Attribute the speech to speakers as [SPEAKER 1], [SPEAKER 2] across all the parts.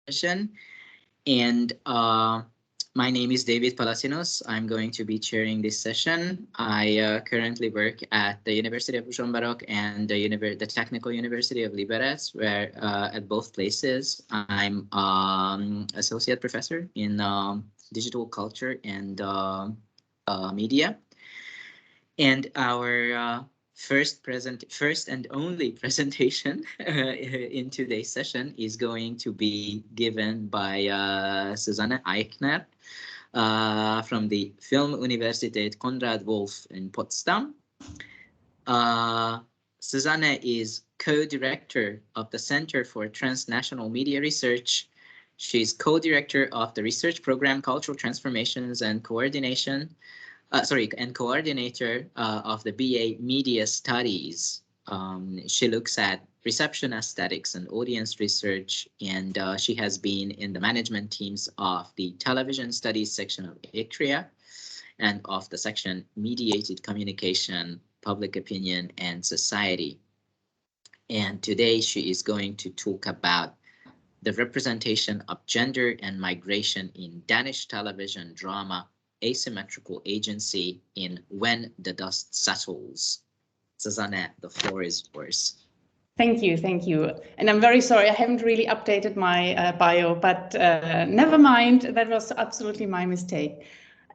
[SPEAKER 1] session. And my name is Levente Palatinus. I'm going to be chairing this session. I currently work at the University of Ruzomberok and the Technical University of Liberec, where at both places I'm associate professor in digital culture and media. And our first and only presentation in today's session is going to be given by Susanne Eichner from the Filmuniversity Konrad Wolf in Potsdam. Susanne is co-director of the Center for Transnational Media Research. She's co-director of the research program Cultural Transformations and Coordination. And coordinator of the BA Media Studies. She looks at reception aesthetics and audience research, and she has been in the management teams of the Television Studies section of ICRIA and of the section Mediated Communication, Public Opinion, and Society. And today she is going to talk about the representation of gender and migration in Danish television drama Asymmetrical Agency in When the Dust Settles. Susanne, the floor is yours.
[SPEAKER 2] Thank you. And I'm very sorry, I haven't really updated my bio, but never mind, that was absolutely my mistake.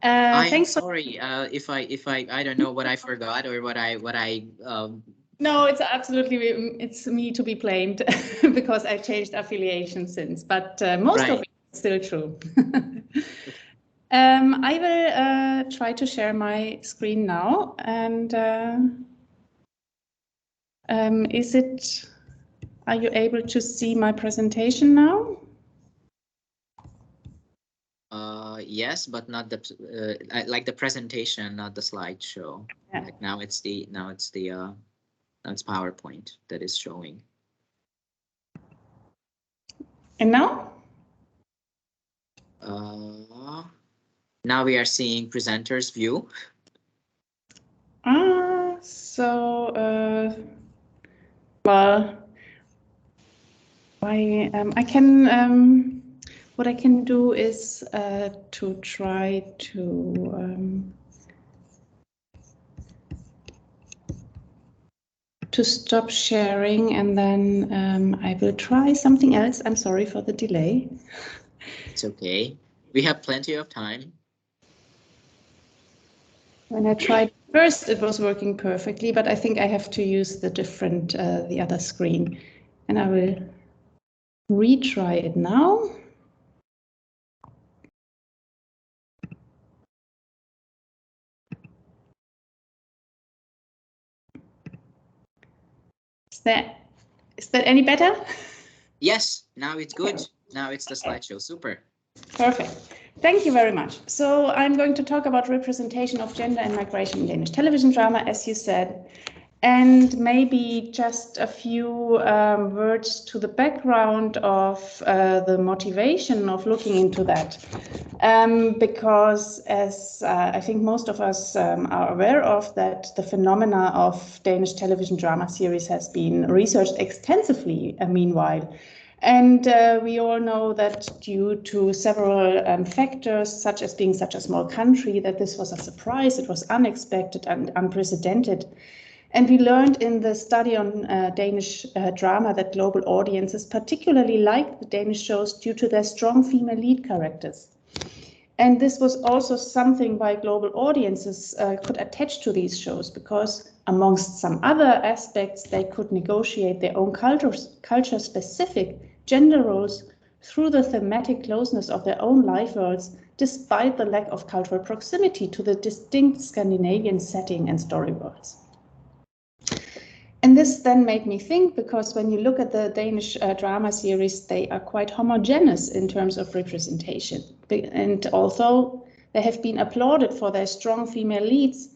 [SPEAKER 1] I'm sorry if I don't know what I forgot or what I.
[SPEAKER 2] No, it's me to be blamed because I changed affiliation since, but most of it is still true. I will try to share my screen now, and are you able to see my presentation now?
[SPEAKER 1] Yes, but not the like the presentation, not the slideshow. Yeah. Like now it's PowerPoint that is showing.
[SPEAKER 2] And now?
[SPEAKER 1] Now we are seeing presenter's view.
[SPEAKER 2] Well, I can. What I can do is to try to stop sharing, and then I will try something else. I'm sorry for the delay.
[SPEAKER 1] It's okay. We have plenty of time.
[SPEAKER 2] When I tried first, it was working perfectly, but I think I have to use the other screen, and I will retry it now. Is that any better?
[SPEAKER 1] Yes, now it's good. Now it's the slideshow. Super.
[SPEAKER 2] Perfect. Thank you very much. So I'm going to talk about representation of gender and migration in Danish television drama, as you said, and maybe just a few words to the background of the motivation of looking into that. Because as I think most of us are aware of, that the phenomena of Danish television drama series has been researched extensively meanwhile. And we all know that due to several factors, such as being such a small country, that this was a surprise, it was unexpected and unprecedented. And we learned in the study on Danish drama that global audiences particularly liked the Danish shows due to their strong female lead characters. And this was also something why global audiences could attach to these shows, because amongst some other aspects, they could negotiate their own culture-specific gender roles through the thematic closeness of their own life worlds, despite the lack of cultural proximity to the distinct Scandinavian setting and story worlds. And this then made me think, because when you look at the Danish drama series, they are quite homogeneous in terms of representation. And although they have been applauded for their strong female leads,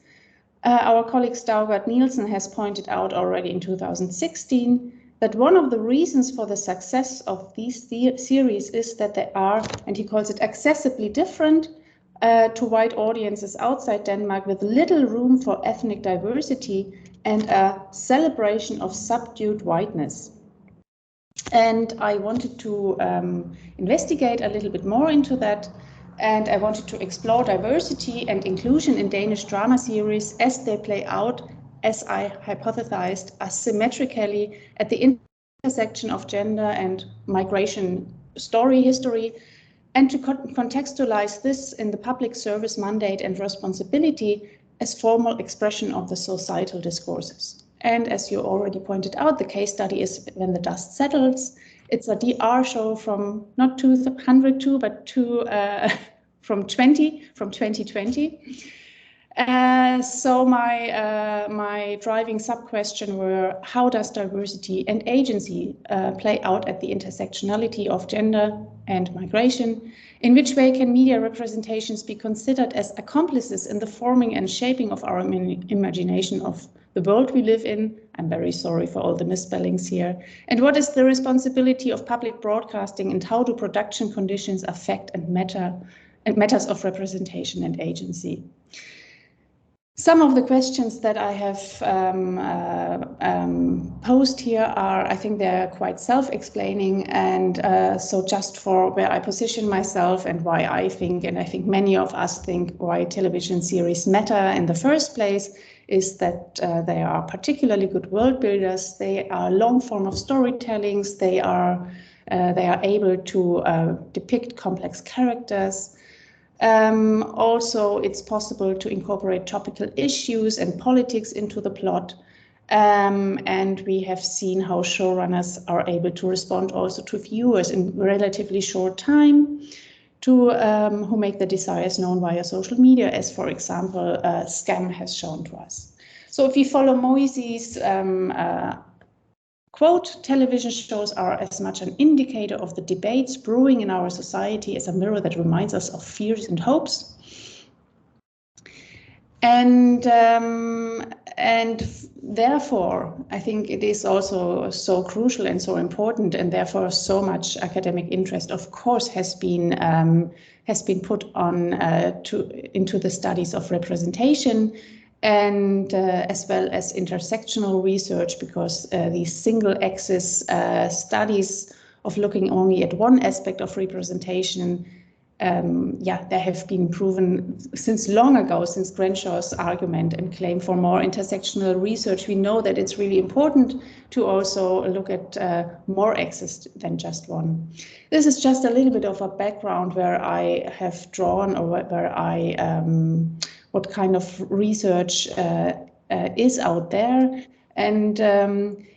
[SPEAKER 2] our colleague Staugard Nielsen has pointed out already in 2016 that one of the reasons for the success of these series is that they are, and he calls it, accessibly different to white audiences outside Denmark, with little room for ethnic diversity and a celebration of subdued whiteness. And I wanted to investigate a little bit more into that. And I wanted to explore diversity and inclusion in Danish drama series as they play out, as I hypothesized, asymmetrically at the intersection of gender and migration story history, and to contextualize this in the public service mandate and responsibility as formal expression of the societal discourses. And as you already pointed out, the case study is When the Dust Settles. It's a DR show from not 202, but from 2020. So my driving sub-question were, how does diversity and agency play out at the intersectionality of gender and migration? In which way can media representations be considered as accomplices in the forming and shaping of our imagination of the world we live in? I'm very sorry for all the misspellings here. And what is the responsibility of public broadcasting, and how do production conditions affect and matters of representation and agency? Some of the questions that I have posed here are, I think they're quite self-explaining, and so just for where I position myself and why I think, and I think many of us think, why television series matter in the first place, is that they are particularly good world builders. They are long form of storytellings. They are able to depict complex characters. Also, it's possible to incorporate topical issues and politics into the plot. And we have seen how showrunners are able to respond also to viewers in relatively short time, to who make the desires known via social media, as for example, Scam has shown to us. So if we follow Moisey's quote, television shows are as much an indicator of the debates brewing in our society as a mirror that reminds us of fears and hopes. And therefore, I think it is also so crucial and so important, and therefore so much academic interest, of course, has been put on into the studies of representation, and as well as intersectional research, because these single axis studies of looking only at one aspect of representation, they have been proven since long ago, since Grenshaw's argument and claim for more intersectional research. We know that it's really important to also look at more axes than just one. This is just a little bit of a background where I have drawn, or where I what kind of research is out there. And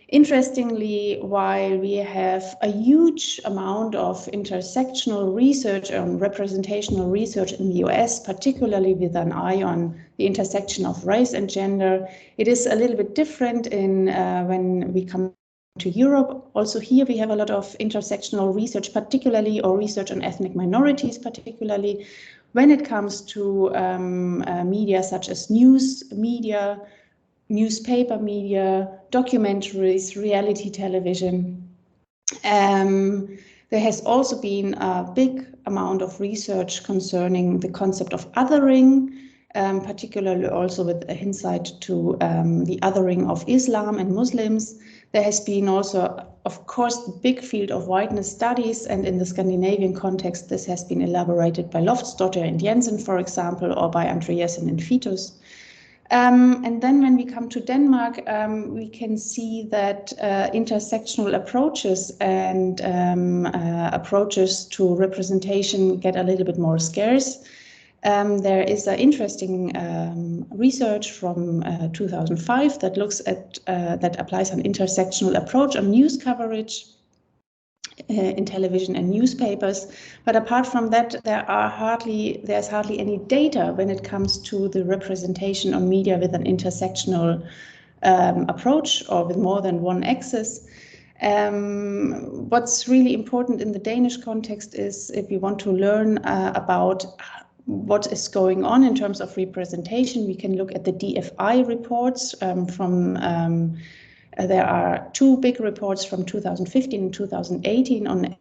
[SPEAKER 2] interestingly, while we have a huge amount of intersectional research and representational research in the US, particularly with an eye on the intersection of race and gender, it is a little bit different in when we come to Europe. Also here we have a lot of intersectional research, particularly, or research on ethnic minorities, particularly when it comes to media such as news media, newspaper media, documentaries, reality television. There has also been a big amount of research concerning the concept of othering, particularly also with insight to the othering of Islam and Muslims. There has been also, of course, the big field of whiteness studies, and in the Scandinavian context, this has been elaborated by Loftsdottir and Jensen, for example, or by Andreasen and Fetus. And then when we come to Denmark, we can see that intersectional approaches and approaches to representation get a little bit more scarce. There is an interesting research from 2005 that looks at that applies an intersectional approach on news coverage in television and newspapers. But apart from that, there's hardly any data when it comes to the representation on media with an intersectional approach, or with more than one axis. What's really important in the Danish context is, if we want to learn about what is going on in terms of representation, we can look at the DFI reports there are two big reports from 2015 and 2018 on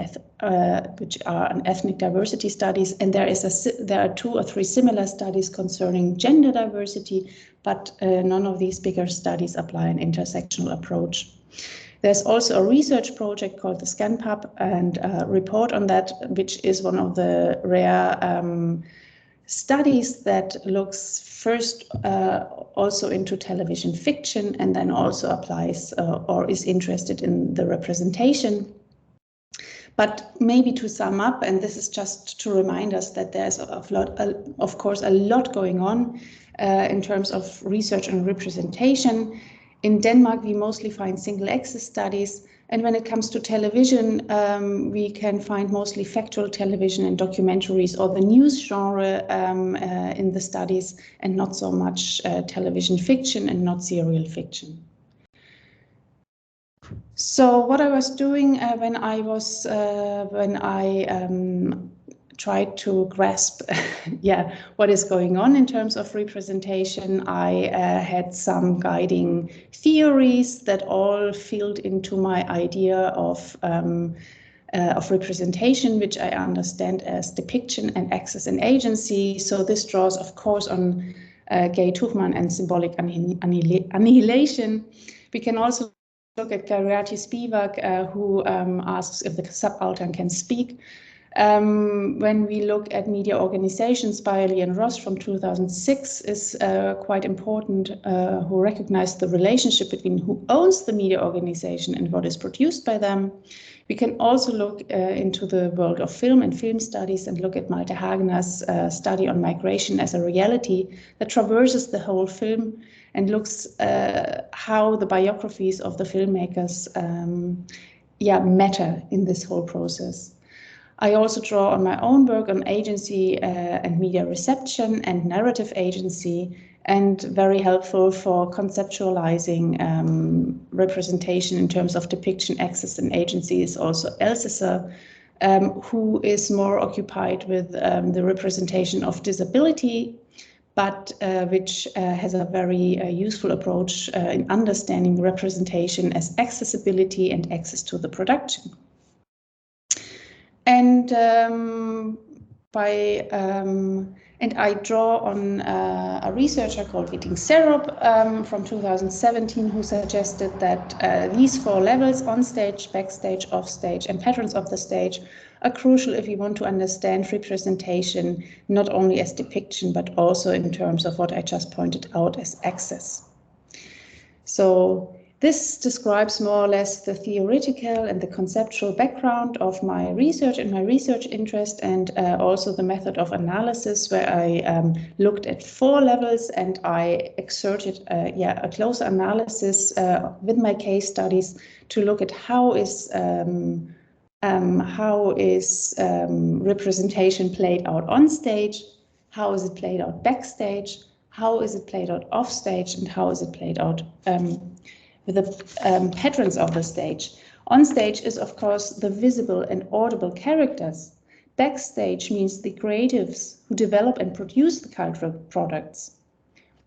[SPEAKER 2] which are on ethnic diversity studies, and there are 2 or 3 similar studies concerning gender diversity, but none of these bigger studies apply an intersectional approach. There's also a research project called the ScanPub, and a report on that, which is one of the rare studies that looks first also into television fiction and then also applies or is interested in the representation. But maybe to sum up, and this is just to remind us that there's of course a lot going on in terms of research and representation. In Denmark, we mostly find single access studies. And when it comes to television, we can find mostly factual television and documentaries or the news genre in the studies, and not so much television fiction and not serial fiction. So what I was doing when I tried to grasp what is going on in terms of representation, I had some guiding theories that all filled into my idea of representation, which I understand as depiction and access and agency. So this draws, of course, on Gay Tuchman and symbolic annihilation. We can also look at Gayriati Spivak, who asks if the subaltern can speak. When we look at media organizations, Byerly and Ross from 2006 is quite important, who recognize the relationship between who owns the media organization and what is produced by them. We can also look into the world of film and film studies and look at Malte Hagener's study on migration as a reality that traverses the whole film and looks how the biographies of the filmmakers matter in this whole process. I also draw on my own work on agency and media reception and narrative agency, and very helpful for conceptualizing representation in terms of depiction, access, and agency is also Elsässer, who is more occupied with the representation of disability, but which has a very useful approach in understanding representation as accessibility and access to the production. And I draw on a researcher called Viting Serup from 2017, who suggested that these 4 levels, on stage, backstage, off stage, and patterns of the stage, are crucial if you want to understand representation, not only as depiction, but also in terms of what I just pointed out as access. So this describes more or less the theoretical and the conceptual background of my research and my research interest, and also the method of analysis, where I looked at 4 levels and I exerted a closer analysis with my case studies to look at how is representation played out on stage, how is it played out backstage, how is it played out off stage, and how is it played out with the patterns of the stage. On stage is, of course, the visible and audible characters. Backstage means the creatives who develop and produce the cultural products.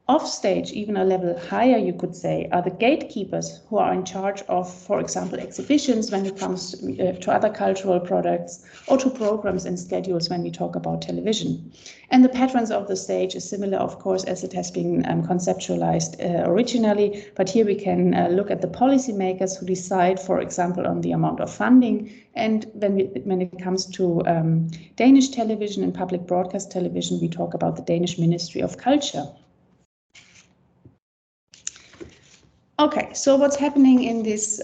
[SPEAKER 2] Offstage, even a level higher, you could say, are the gatekeepers who are in charge of, for example, exhibitions when it comes to other cultural products, or to programs and schedules when we talk about television. And the patterns of the stage is similar, of course, as it has been conceptualized originally, but here we can look at the policymakers who decide, for example, on the amount of funding. And when it comes to Danish television and public broadcast television, we talk about the Danish Ministry of Culture. Okay, so what's happening in this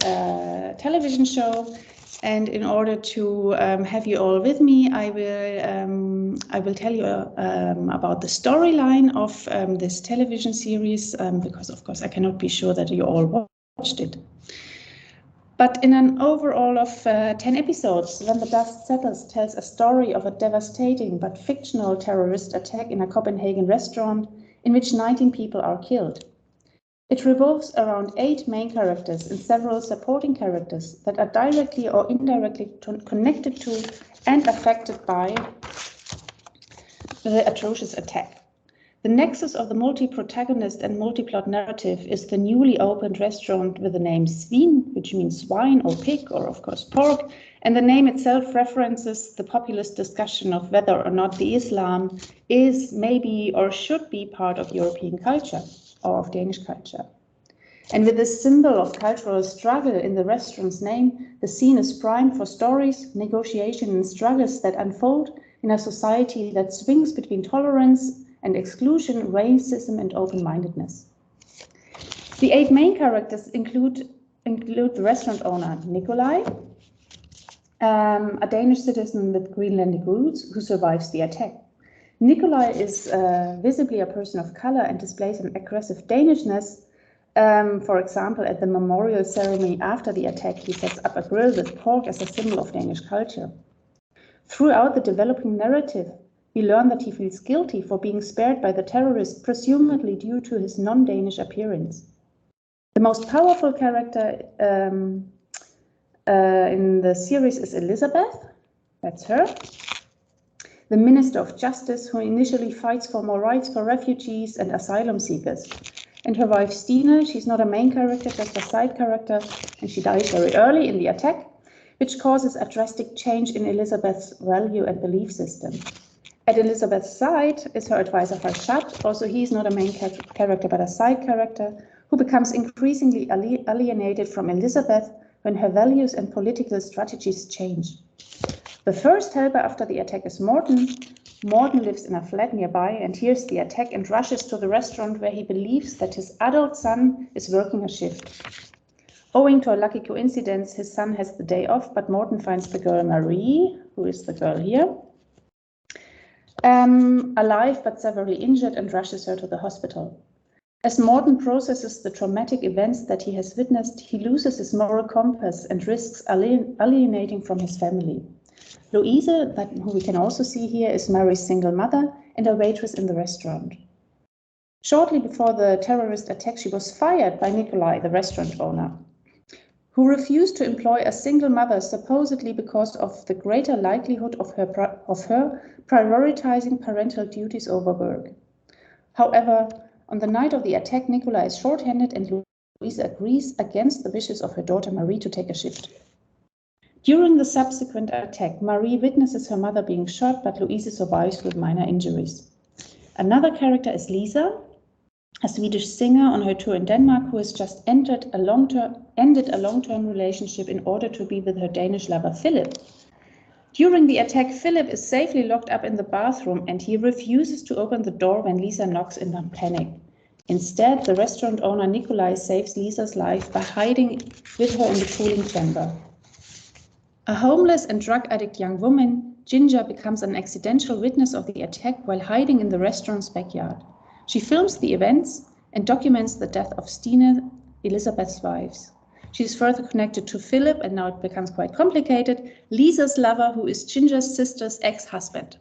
[SPEAKER 2] television show? And in order to have you all with me, I will tell you about the storyline of this television series, because of course I cannot be sure that you all watched it. But in an overall of 10 episodes, When the Dust Settles tells a story of a devastating but fictional terrorist attack in a Copenhagen restaurant in which 19 people are killed. It revolves around 8 main characters and several supporting characters that are directly or indirectly connected to and affected by the atrocious attack. The nexus of the multi-protagonist and multi-plot narrative is the newly opened restaurant with the name Svin, which means swine or pig, or of course pork, and the name itself references the populist discussion of whether or not the Islam is, maybe, or should be part of European culture, or of Danish culture. And with this symbol of cultural struggle in the restaurant's name, the scene is primed for stories, negotiation, and struggles that unfold in a society that swings between tolerance and exclusion, racism, and open-mindedness. The 8 main characters include the restaurant owner, Nikolai, a Danish citizen with Greenlandic roots who survives the attack. Nikolai is visibly a person of color and displays an aggressive Danishness. For example, at the memorial ceremony after the attack, he sets up a grill with pork as a symbol of Danish culture. Throughout the developing narrative, we learn that he feels guilty for being spared by the terrorists, presumably due to his non-Danish appearance. The most powerful character in the series is Elizabeth, that's her, the Minister of Justice who initially fights for more rights for refugees and asylum seekers. And her wife Stine, she's not a main character, just a side character, and she dies very early in the attack, which causes a drastic change in Elizabeth's value and belief system. At Elizabeth's side is her advisor Farshad, also he's not a main character but a side character, who becomes increasingly alienated from Elizabeth when her values and political strategies change. The first helper after the attack is Morten. Morten lives in a flat nearby and hears the attack and rushes to the restaurant where he believes that his adult son is working a shift. Owing to a lucky coincidence, his son has the day off, but Morten finds the girl Marie, who is the girl here, alive but severely injured, and rushes her to the hospital. As Morten processes the traumatic events that he has witnessed, he loses his moral compass and risks alienating from his family. Louise, who we can also see here, is Mary's single mother and a waitress in the restaurant. Shortly before the terrorist attack, she was fired by Nikolai, the restaurant owner, who refused to employ a single mother, supposedly because of the greater likelihood of her prioritizing parental duties over work. However, on the night of the attack, Nikolai is short-handed and Louise agrees against the wishes of her daughter Marie to take a shift. During the subsequent attack, Marie witnesses her mother being shot, but Louise survives with minor injuries. Another character is Lisa, a Swedish singer on her tour in Denmark who has just ended a long-term relationship in order to be with her Danish lover Philip. During the attack, Philip is safely locked up in the bathroom and he refuses to open the door when Lisa knocks in a panic. Instead, the restaurant owner Nikolai saves Lisa's life by hiding with her in the cooling chamber. A homeless and drug addict young woman, Ginger, becomes an accidental witness of the attack while hiding in the restaurant's backyard. She films the events and documents the death of Stine, Elizabeth's wives. She is further connected to Philip, and now it becomes quite complicated, Lisa's lover, who is Ginger's sister's ex-husband.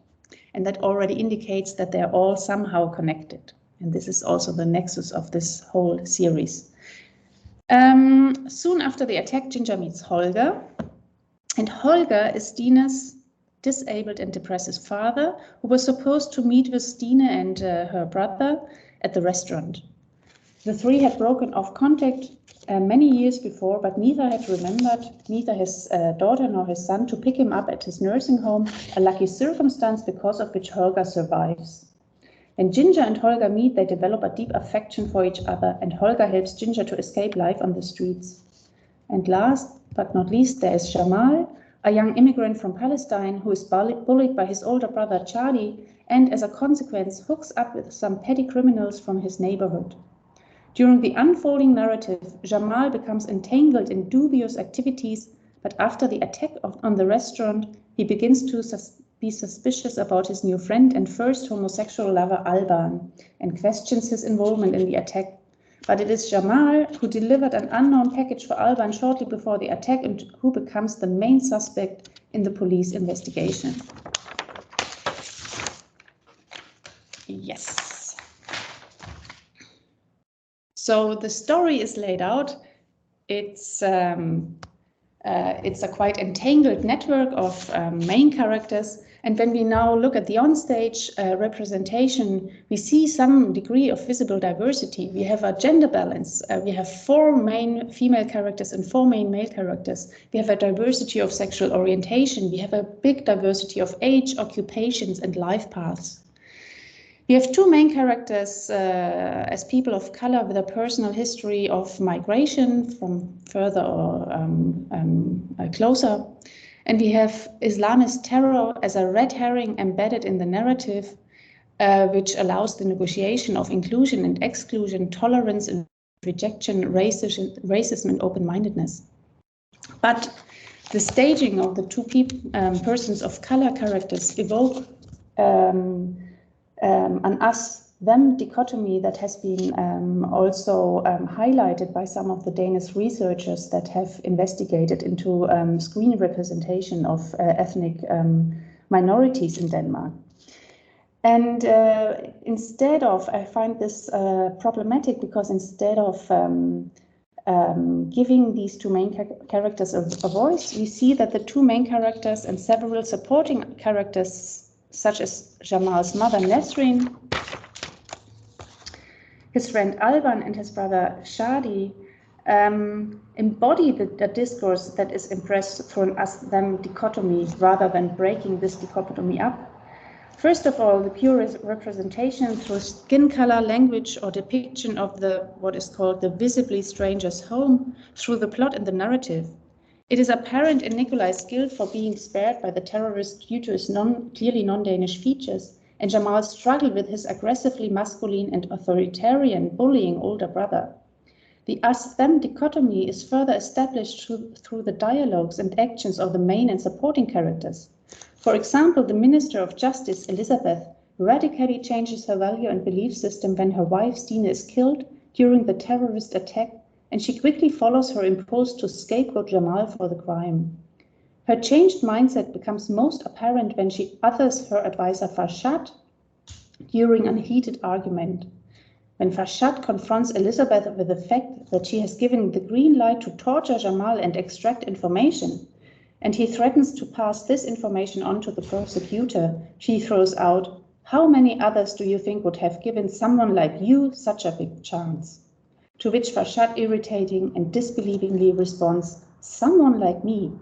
[SPEAKER 2] And that already indicates that they're all somehow connected. And this is also the nexus of this whole series. Soon after the attack, Ginger meets Holger. And Holger is Stine's disabled and depressive father, who was supposed to meet with Stine and her brother at the restaurant. The three had broken off contact many years before, but neither had remembered, neither his daughter nor his son, to pick him up at his nursing home, a lucky circumstance because of which Holger survives. When Ginger and Holger meet, they develop a deep affection for each other, and Holger helps Ginger to escape life on the streets. And last but not least, there is Jamal, a young immigrant from Palestine who is bullied by his older brother Charlie, and as a consequence hooks up with some petty criminals from his neighborhood. During the unfolding narrative, Jamal becomes entangled in dubious activities, but after the attack on the restaurant, he begins to be suspicious about his new friend and first homosexual lover Alban, and questions his involvement in the attack. But it is Jamal who delivered an unknown package for Alban shortly before the attack and who becomes the main suspect in the police investigation. Yes. So the story is laid out. It's a quite entangled network of main characters. And when we now look at the onstage representation, we see some degree of visible diversity. We have a gender balance. We have 4 main female characters and 4 main male characters. We have a diversity of sexual orientation. We have a big diversity of age, occupations, and life paths. We have two main characters as people of color with a personal history of migration from further or closer. And we have Islamist terror as a red herring embedded in the narrative, which allows the negotiation of inclusion and exclusion, tolerance and rejection, racism and open-mindedness. But the staging of the two persons of color characters evoke an us-them dichotomy that has been also highlighted by some of the Danish researchers that have investigated into screen representation of ethnic minorities in Denmark. And instead of, I find this problematic because instead of giving these two main characters a voice, we see that the two main characters and several supporting characters such as Jamal's mother Nesrin, his friend Alban and his brother Shadi embody the discourse that is impressed through an us-them dichotomy rather than breaking this dichotomy up. First of all, the pure representation through skin color, language, or depiction of what is called the visibly stranger's home through the plot and the narrative. It is apparent in Nikolai's guilt for being spared by the terrorist due to his clearly non-Danish features, and Jamal's struggle with his aggressively masculine and authoritarian bullying older brother. The us-them dichotomy is further established through the dialogues and actions of the main and supporting characters. For example, the Minister of Justice, Elizabeth, radically changes her value and belief system when her wife, Stine, is killed during the terrorist attack, and she quickly follows her impulse to scapegoat Jamal for the crime. Her changed mindset becomes most apparent when she others her advisor Farshad during a heated argument. When Farshad confronts Elizabeth with the fact that she has given the green light to torture Jamal and extract information, and he threatens to pass this information on to the prosecutor, she throws out, "How many others do you think would have given someone like you such a big chance?" To which Farshad irritating and disbelievingly responds, "Someone like me."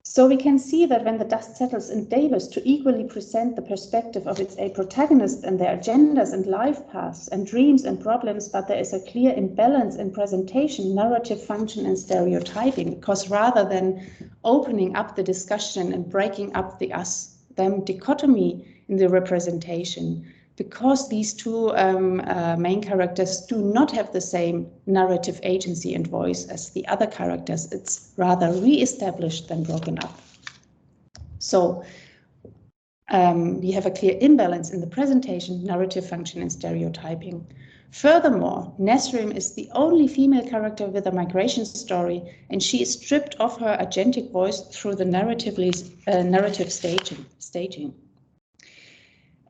[SPEAKER 2] So we can see that when the dust settles endeavors to equally present the perspective of its protagonists and their agendas and life paths and dreams and problems, but there is a clear imbalance in presentation, narrative function and stereotyping, because rather than opening up the discussion and breaking up the us-them dichotomy in the representation, because these two main characters do not have the same narrative agency and voice as the other characters, it's rather re-established than broken up. So we have a clear imbalance in the presentation, narrative function, and stereotyping. Furthermore, Nesrin is the only female character with a migration story, and she is stripped of her agentic voice through the narrative staging.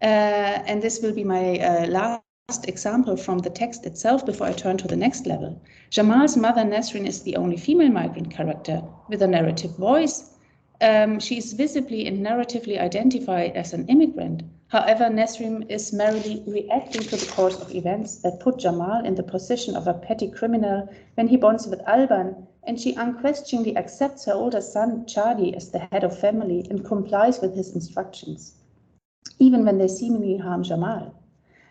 [SPEAKER 2] And this will be my last example from the text itself before I turn to the next level. Jamal's mother Nesrin is the only female migrant character with a narrative voice. She is visibly and narratively identified as an immigrant. However, Nesrin is merely reacting to the course of events that put Jamal in the position of a petty criminal when he bonds with Alban, and she unquestioningly accepts her older son Chadi as the head of family and complies with his instructions, even when they seemingly harm Jamal.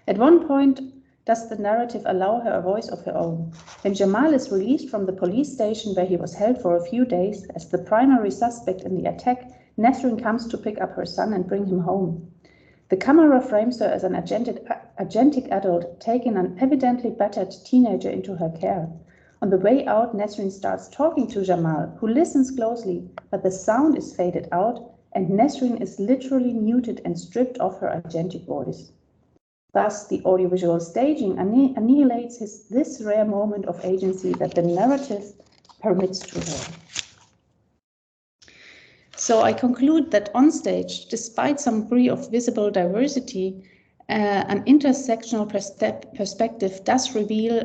[SPEAKER 2] At one point, does the narrative allow her a voice of her own? When Jamal is released from the police station where he was held for a few days as the primary suspect in the attack, Nesrin comes to pick up her son and bring him home. The camera frames her as an agentic adult taking an evidently battered teenager into her care. On the way out, Nesrin starts talking to Jamal, who listens closely, but the sound is faded out, and Nesrin is literally muted and stripped of her agentic voice. Thus, the audiovisual staging annihilates this rare moment of agency that the narrative permits to her. So I conclude that on stage, despite some degree of visible diversity, an intersectional perspective does reveal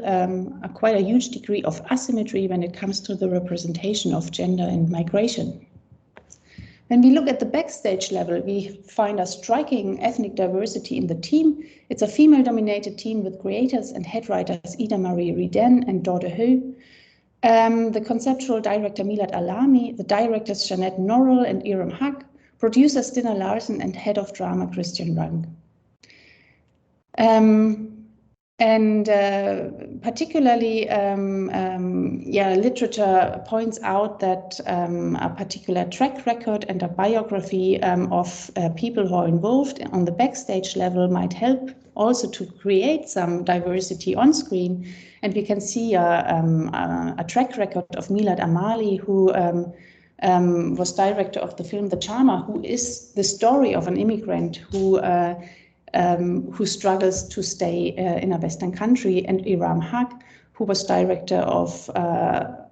[SPEAKER 2] quite a huge degree of asymmetry when it comes to the representation of gender and migration. When we look at the backstage level, we find a striking ethnic diversity in the team. It's a female-dominated team with creators and head writers Ida-Marie Riden and Dorte Hu. The conceptual director Milad Alami, the directors Jeanette Norrell and Iram Haq, producer Stina Larsen, and head of drama Christian Rank. Particularly, literature points out that a particular track record and a biography of people who are involved on the backstage level might help also to create some diversity on screen. And we can see a track record of Milad Amali, who was director of the film The Charmer, who is the story of an immigrant who struggles to stay in a Western country, and Iram Haq, who was director of a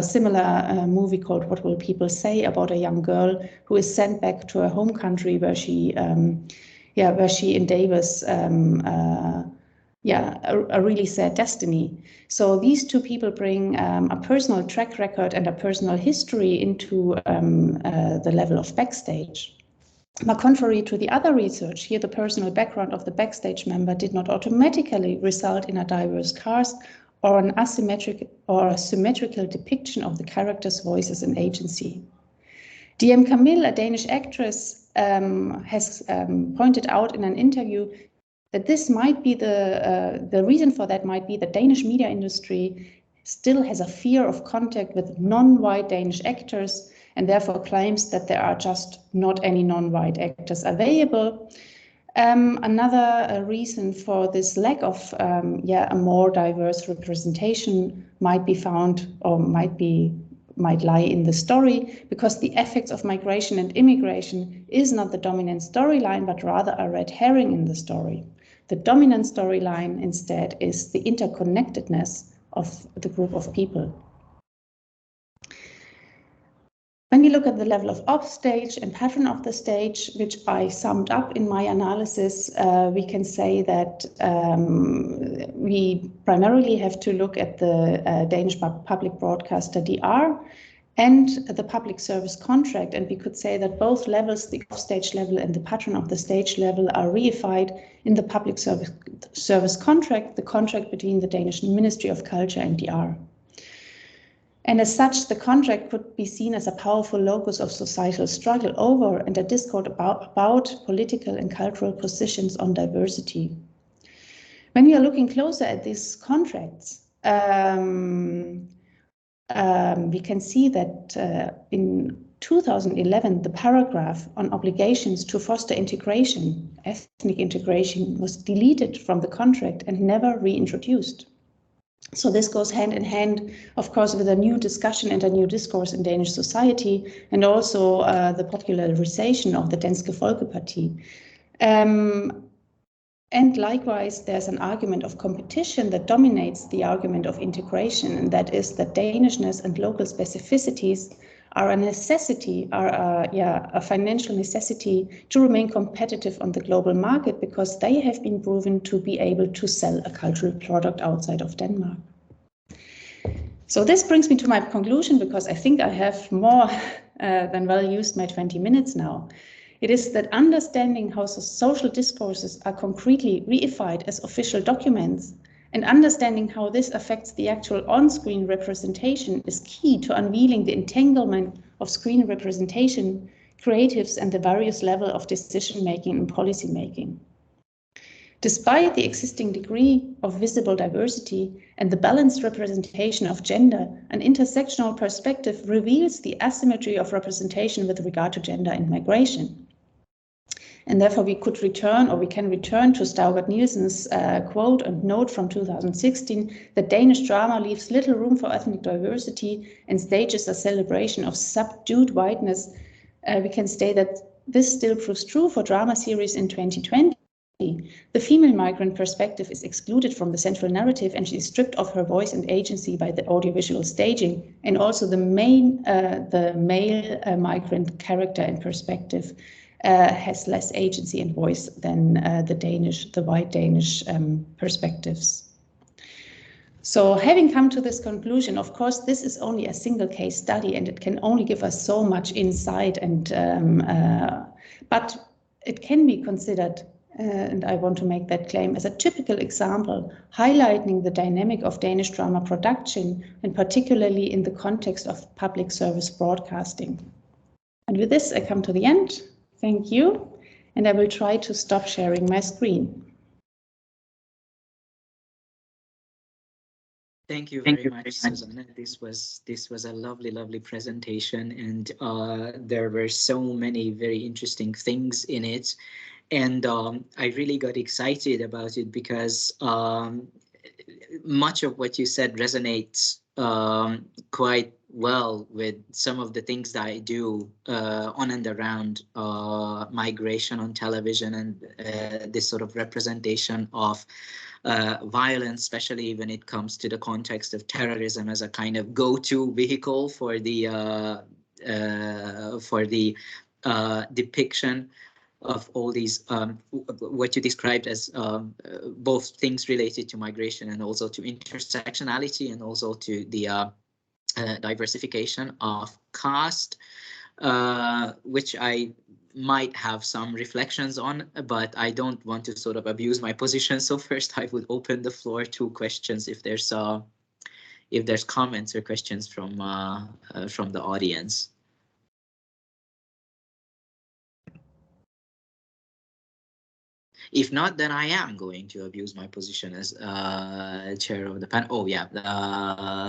[SPEAKER 2] similar movie called What Will People Say, about a young girl who is sent back to her home country where she endeavors a really sad destiny. So these two people bring a personal track record and a personal history into the level of backstage. But contrary to the other research, here the personal background of the backstage member did not automatically result in a diverse cast or an asymmetric or a symmetrical depiction of the characters' voices and agency. DM Camille, a Danish actress, has pointed out in an interview that this might be the reason for that might be the Danish media industry still has a fear of contact with non-white Danish actors, and therefore claims that there are just not any non-white actors available. Another reason for this lack of a more diverse representation might be found, or might lie in the story, because the effects of migration and immigration is not the dominant storyline, but rather a red herring in the story. The dominant storyline instead is the interconnectedness of the group of people. When we look at the level of offstage and pattern of the stage, which I summed up in my analysis, we can say that we primarily have to look at the Danish public broadcaster DR and the public service contract. And we could say that both levels, the offstage level and the pattern of the stage level, are reified in the public service contract, the contract between the Danish Ministry of Culture and DR. And as such, the contract could be seen as a powerful locus of societal struggle over and a discourse about political and cultural positions on diversity. When we are looking closer at these contracts, we can see that in 2011, the paragraph on obligations to foster integration, ethnic integration, was deleted from the contract and never reintroduced. So this goes hand in hand, of course, with a new discussion and a new discourse in Danish society, and also the popularization of the Danske Folkeparti. And likewise, there's an argument of competition that dominates the argument of integration, and that is that Danishness and local specificities are a necessity, a financial necessity to remain competitive on the global market, because they have been proven to be able to sell a cultural product outside of Denmark. So this brings me to my conclusion, because I think I have more than well used my 20 minutes now. It is that understanding how social discourses are concretely reified as official documents, and understanding how this affects the actual on-screen representation, is key to unveiling the entanglement of screen representation, creatives, and the various levels of decision-making and policy-making. Despite the existing degree of visible diversity and the balanced representation of gender, an intersectional perspective reveals the asymmetry of representation with regard to gender and migration. And therefore we can return to Staugert Nielsen's quote and note from 2016 that Danish drama leaves little room for ethnic diversity and stages a celebration of subdued whiteness. We can state that this still proves true for drama series in 2020. The female migrant perspective is excluded from the central narrative, and she is stripped of her voice and agency by the audiovisual staging, and also the male migrant character and perspective has less agency and voice than the white Danish perspectives. So having come to this conclusion, of course, this is only a single case study, and it can only give us so much insight, but it can be considered, and I want to make that claim, as a typical example, highlighting the dynamic of Danish drama production, and particularly in the context of public service broadcasting. And with this, I come to the end. Thank you. And I will try to stop sharing my screen.
[SPEAKER 1] Thank you very much, Susanne. This was a lovely presentation, and there were so many very interesting things in it, and I really got excited about it because much of what you said resonates quite well with some of the things that I do on and around migration on television, and this sort of representation of violence, especially when it comes to the context of terrorism as a kind of go-to vehicle for the depiction of all these what you described as both things related to migration and also to intersectionality and also to the diversification of caste, which I might have some reflections on, but I don't want to sort of abuse my position. So first I would open the floor to questions if there's comments or questions from the audience. If not, then I am going to abuse my position as chair of the panel. Oh yeah,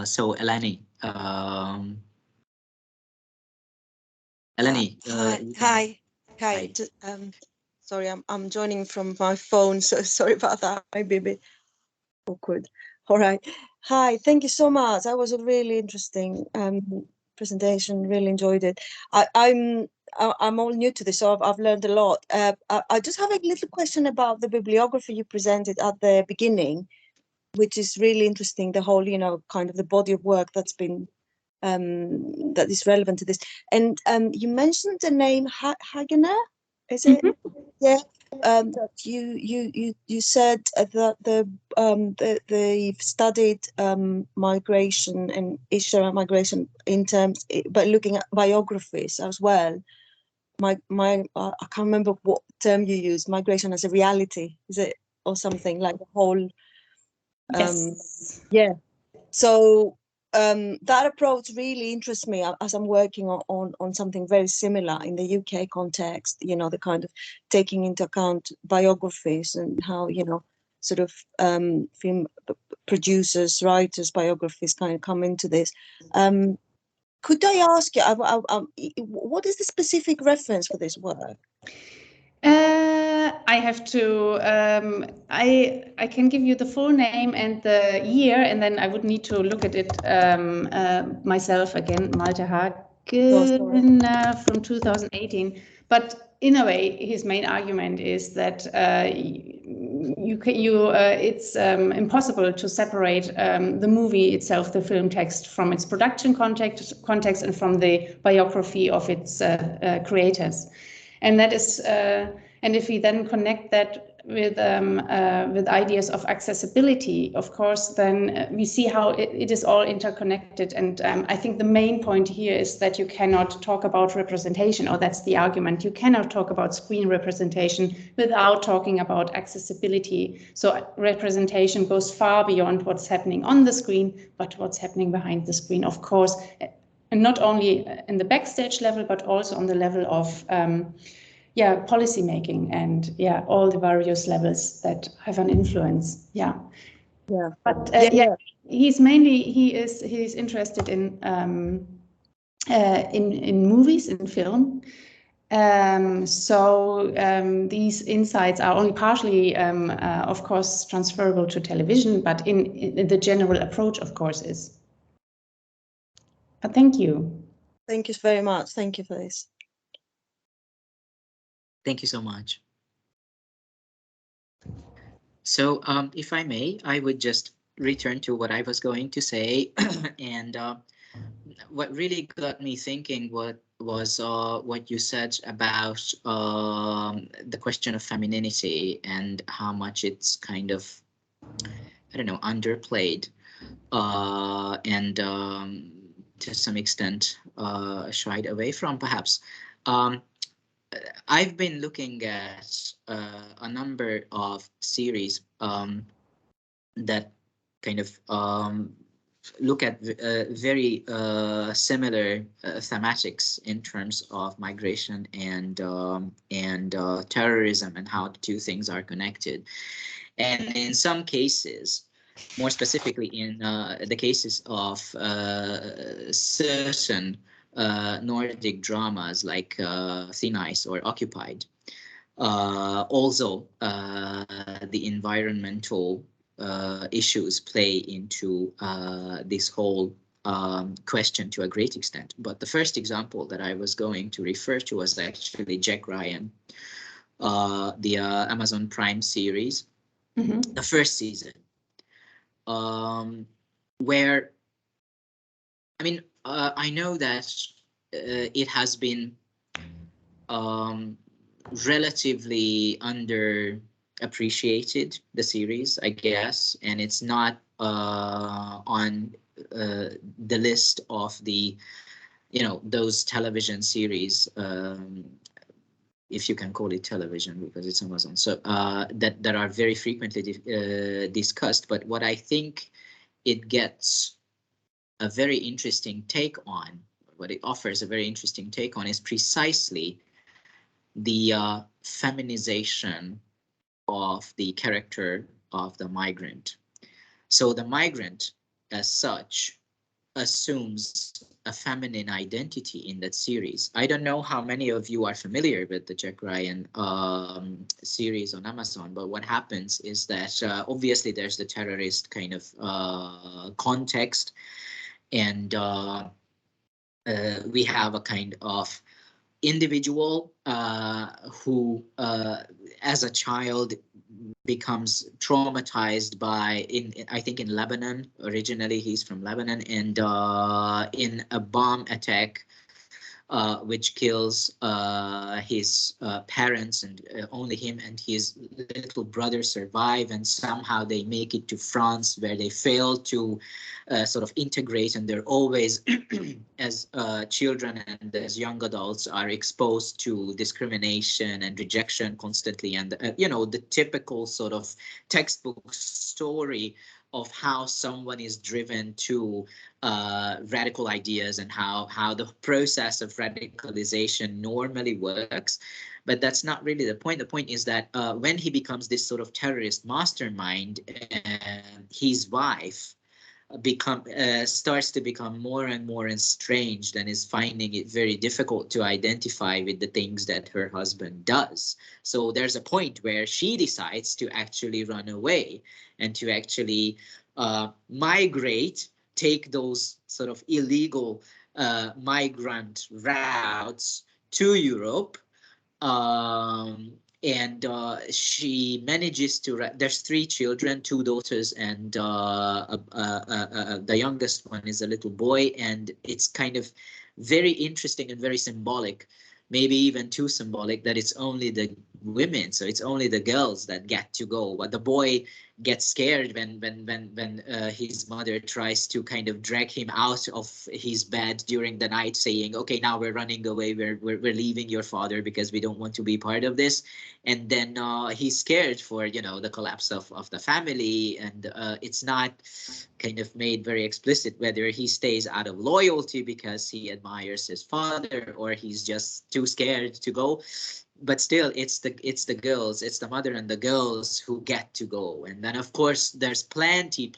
[SPEAKER 1] so Eleni. Eleni.
[SPEAKER 3] Hi. Sorry, I'm joining from my phone, so sorry about that. Maybe a bit awkward. All right. Hi, thank you so much. That was a really interesting presentation. Really enjoyed it. I'm all new to this, so I've learned a lot. I just have a little question about the bibliography you presented at the beginning, which is really interesting. The whole, kind of the body of work that's been that is relevant to this. And you mentioned the name Hagener, is it? Yeah. That you said that they've studied migration and issue around migration in terms, but looking at biographies as well. I can't remember what term you used. Migration as a reality, is it, or something like the whole?
[SPEAKER 2] Yes.
[SPEAKER 3] Yeah. So that approach really interests me as I'm working on something very similar in the UK context, the kind of taking into account biographies and how, sort of film producers, writers, biographies kind of come into this. Could I ask you, what is the specific reference for this work?
[SPEAKER 2] I have to, I can give you the full name and the year, and then I would need to look at it myself again, Malte Hagen from 2018. But in a way, his main argument is that it's impossible to separate the movie itself, the film text, from its production context and from the biography of its creators. And that is, and if we then connect that with ideas of accessibility, of course, then we see how it is all interconnected. And I think the main point here is that you cannot talk about representation, or that's the argument. You cannot talk about screen representation without talking about accessibility. So representation goes far beyond what's happening on the screen, but what's happening behind the screen, of course. And not only in the backstage level, but also on the level of policy making and all the various levels that have an influence. But he's interested in movies, in film. So these insights are only partially, of course, transferable to television, but in the general approach, of course, is. But thank you.
[SPEAKER 3] Thank you very much. Thank you for this.
[SPEAKER 1] Thank you so much. So if I may, I would just return to what I was going to say. And what really got me thinking was what you said about the question of femininity and how much it's kind of, I don't know, underplayed and to some extent shied away from, perhaps. I've been looking at a number of series that kind of look at very similar thematics in terms of migration and terrorism, and how the two things are connected. And in some cases, more specifically in the cases of certain Nordic dramas like Thin Ice or Occupied, also the environmental issues play into this whole question to a great extent. But the first example that I was going to refer to was actually Jack Ryan, the Amazon Prime series, the first season, where, I mean, I know that it has been relatively underappreciated, the series, I guess, and it's not on the list of the, those television series, if you can call it television because it's Amazon, so that are very frequently discussed. But what I think it gets a very interesting take on, what it offers a very interesting take on, is precisely the feminization of the character of the migrant. So the migrant as such assumes a feminine identity in that series. I don't know how many of you are familiar with the Jack Ryan series on Amazon, but what happens is that obviously there's the terrorist kind of context, and we have a kind of individual who as a child becomes traumatized by, I think in Lebanon, originally he's from Lebanon, and in a bomb attack which kills his parents, and only him and his little brother survive, and somehow they make it to France, where they fail to sort of integrate, and they're always as children and as young adults are exposed to discrimination and rejection constantly, and the typical sort of textbook story of how someone is driven to radical ideas, and how the process of radicalization normally works. But that's not really the point. The point is that when he becomes this sort of terrorist mastermind, his wife starts to become more and more estranged, and is finding it very difficult to identify with the things that her husband does. So there's a point where she decides to actually run away, and to actually migrate, take those sort of illegal migrant routes to Europe. And she manages to, there's 3 children, 2 daughters, and the youngest one is a little boy. And it's kind of very interesting and very symbolic, maybe even too symbolic, that it's only the women, so it's only the girls that get to go. But the boy gets scared when his mother tries to kind of drag him out of his bed during the night, saying, okay, now we're running away, we're leaving your father because we don't want to be part of this. And then he's scared for the collapse of the family, and it's not kind of made very explicit whether he stays out of loyalty because he admires his father, or he's just too scared to go. But still, it's the girls, it's the mother and the girls who get to go. And then of course there's plenty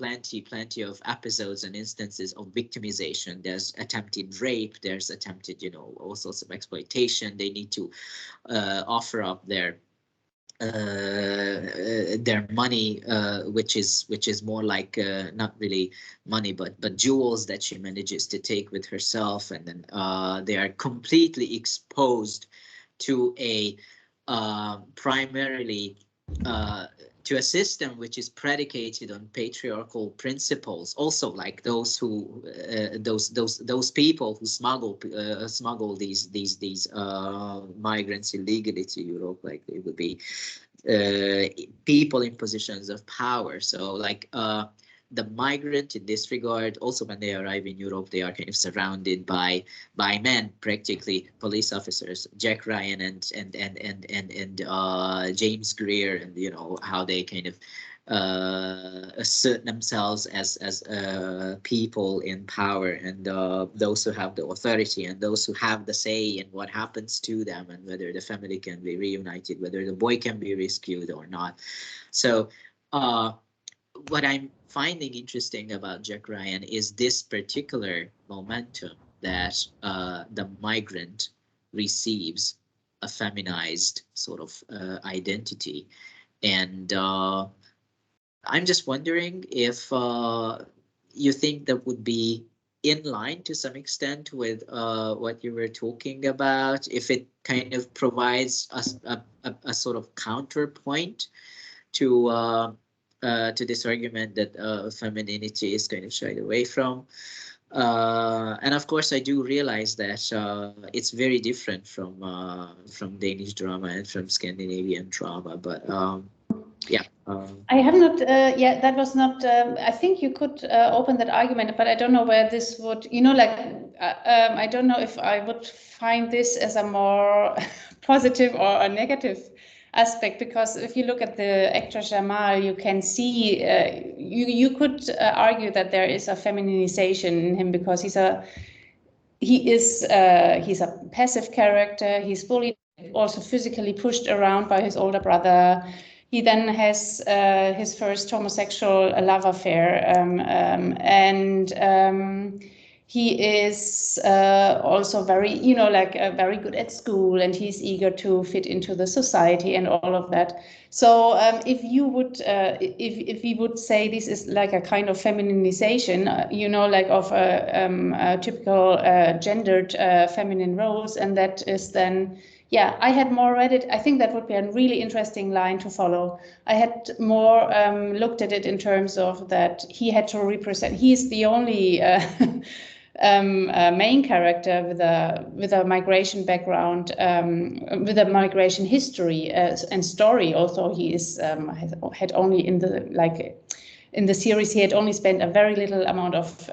[SPEAKER 1] of episodes and instances of victimization. There's attempted rape, there's attempted all sorts of exploitation. They need to offer up their money, which is more like not really money, but jewels that she manages to take with herself. And then they are completely exposed to a primarily to a system which is predicated on patriarchal principles, also like those who those people who smuggle these migrants illegally to Europe, like they would be people in positions of power. So like the migrant in this regard, also when they arrive in Europe, they are kind of surrounded by men, practically police officers. Jack Ryan and James Greer, and how they kind of assert themselves as people in power, and those who have the authority, and those who have the say in what happens to them, and whether the family can be reunited, whether the boy can be rescued or not. So what I'm finding interesting about Jack Ryan is this particular momentum that the migrant receives a feminized sort of identity. And I'm just wondering if you think that would be in line to some extent with what you were talking about, if it kind of provides us a sort of counterpoint to this argument that femininity is kind of shied away from. And of course, I do realize that it's very different from Danish drama and from Scandinavian drama, but yeah.
[SPEAKER 2] I have not, yeah, that was not, I think you could open that argument, but I don't know where this would, you know, like, I don't know if I would find this as a more positive or a negative aspect, because if you look at the actor Jamal, you can see, you could argue that there is a feminization in him, because he's a passive character. He's bullied, also physically pushed around by his older brother. He then has his first homosexual love affair, and he is also very, you know, like very good at school, and he's eager to fit into the society and all of that. So if you would, if we would say this is like a kind of feminization, you know, like of a typical gendered feminine roles, and that is then. Yeah, I had more read it. I think that would be a really interesting line to follow. I had more looked at it in terms of that he had to represent. He's the only main character with a migration background, with a migration history and story. Also, he is had only in the series he had only spent a very little amount of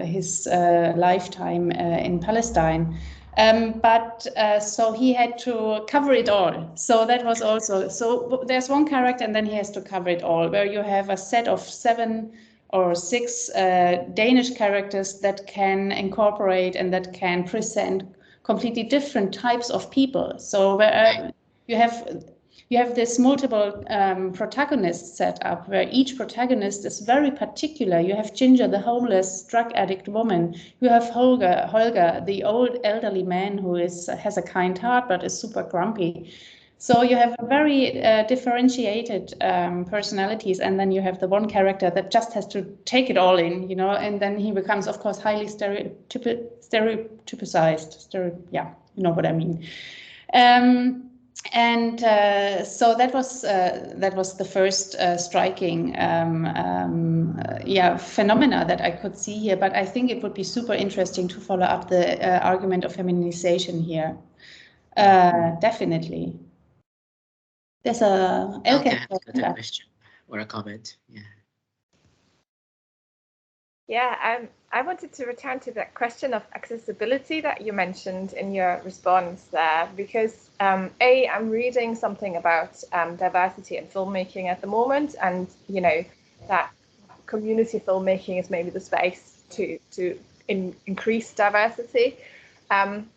[SPEAKER 2] his lifetime in Palestine. So he had to cover it all. So that was also, so there's one character and then he has to cover it all, where you have a set of 7 or 6 Danish characters that can incorporate and that can present completely different types of people. So where you have this multiple protagonists set up, where each protagonist is very particular. You have Ginger, the homeless drug addict woman. You have Holger, the old elderly man who has a kind heart but is super grumpy. So you have very differentiated personalities, and then you have the one character that just has to take it all in, you know, and then he becomes, of course, highly stereotypicized. Yeah, you know what I mean. So that was the first striking phenomena that I could see here. But I think it would be super interesting to follow up the argument of feminization here. Definitely. There's a
[SPEAKER 1] Elke has got a question or a comment. Yeah.
[SPEAKER 4] Yeah, I wanted to return to that question of accessibility that you mentioned in your response there, because I'm reading something about diversity in filmmaking at the moment, and you know that community filmmaking is maybe the space to increase diversity, and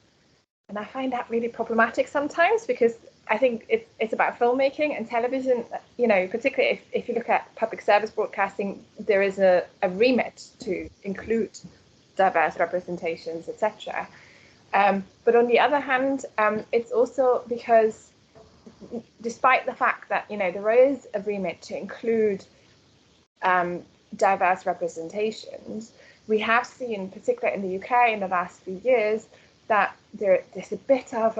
[SPEAKER 4] I find that really problematic sometimes, because I think it's about filmmaking and television, you know, particularly if you look at public service broadcasting, there is a remit to include diverse representations, etc. But on the other hand, it's also because despite the fact that, you know, there is a remit to include diverse representations, we have seen, particularly in the UK in the last few years, that there's a bit of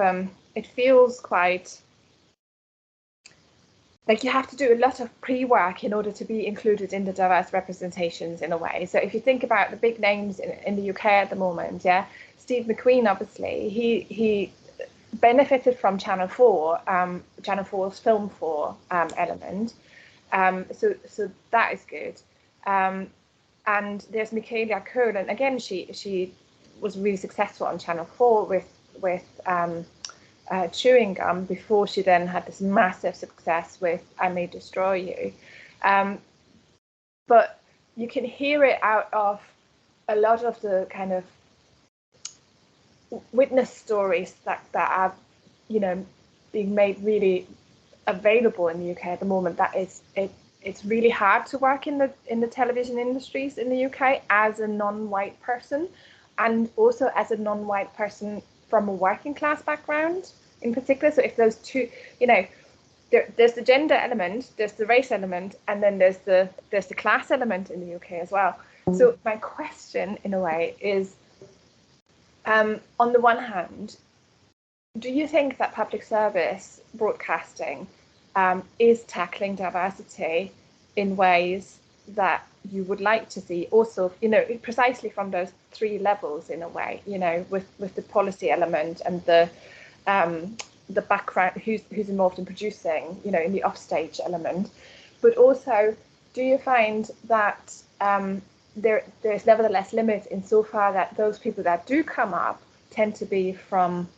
[SPEAKER 4] it feels quite like you have to do a lot of pre-work in order to be included in the diverse representations in a way. So if you think about the big names in the UK at the moment, yeah, Steve McQueen, obviously, he benefited from Channel 4, Channel 4's Film 4 element. So that is good. And there's Michaela Coel, and again, she was really successful on Channel 4 with Chewing Gum, before she then had this massive success with I May Destroy You. But you can hear it out of a lot of the kind of witness stories that are, you know, being made really available in the UK at the moment. That it's really hard to work in the television industries in the UK as a non-white person, and also as a non-white person from a working class background in particular. So if those two, you know, there's the gender element, there's the race element, and then there's the class element in the UK as well. So my question, in a way, is, on the one hand, do you think that public service broadcasting is tackling diversity in ways that you would like to see? Also, you know, precisely from those three levels, in a way, you know, with the policy element and the background, who's involved in producing, you know, in the offstage element. But also, do you find that there's nevertheless limit insofar that those people that do come up tend to be from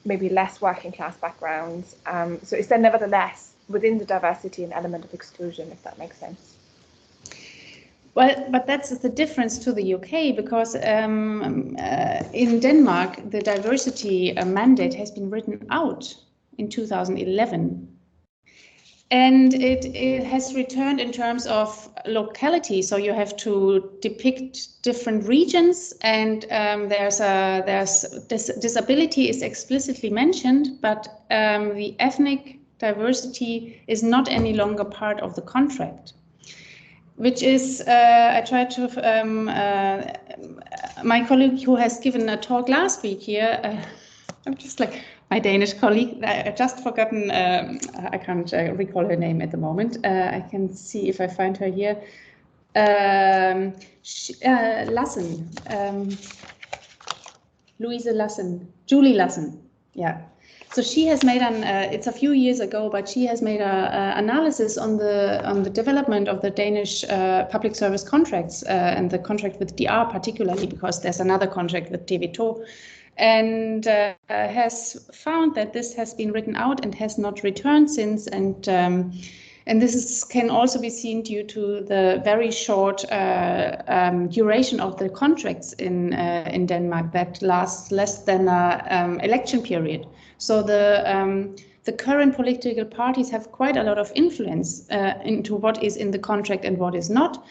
[SPEAKER 4] maybe less working class backgrounds? So is there nevertheless within the diversity an element of exclusion, if that makes sense?
[SPEAKER 2] Well, but that's the difference to the UK, because in Denmark, the diversity mandate has been written out in 2011. And it has returned in terms of locality. So you have to depict different regions, and disability is explicitly mentioned, but the ethnic diversity is not any longer part of the contract. Which is, I tried to, my colleague who has given a talk last week here, I'm just like, my Danish colleague, I just forgotten, I can't recall her name at the moment. I can see if I find her here. Lassen, Louise Lassen, Julie Lassen, yeah. So she has made it's a few years ago, but she has made an analysis on the development of the Danish public service contracts and the contract with DR particularly, because there's another contract with TV2, and has found that this has been written out and has not returned since, and this can also be seen due to the very short duration of the contracts in Denmark that lasts less than an election period. So the current political parties have quite a lot of influence into what is in the contract and what is not.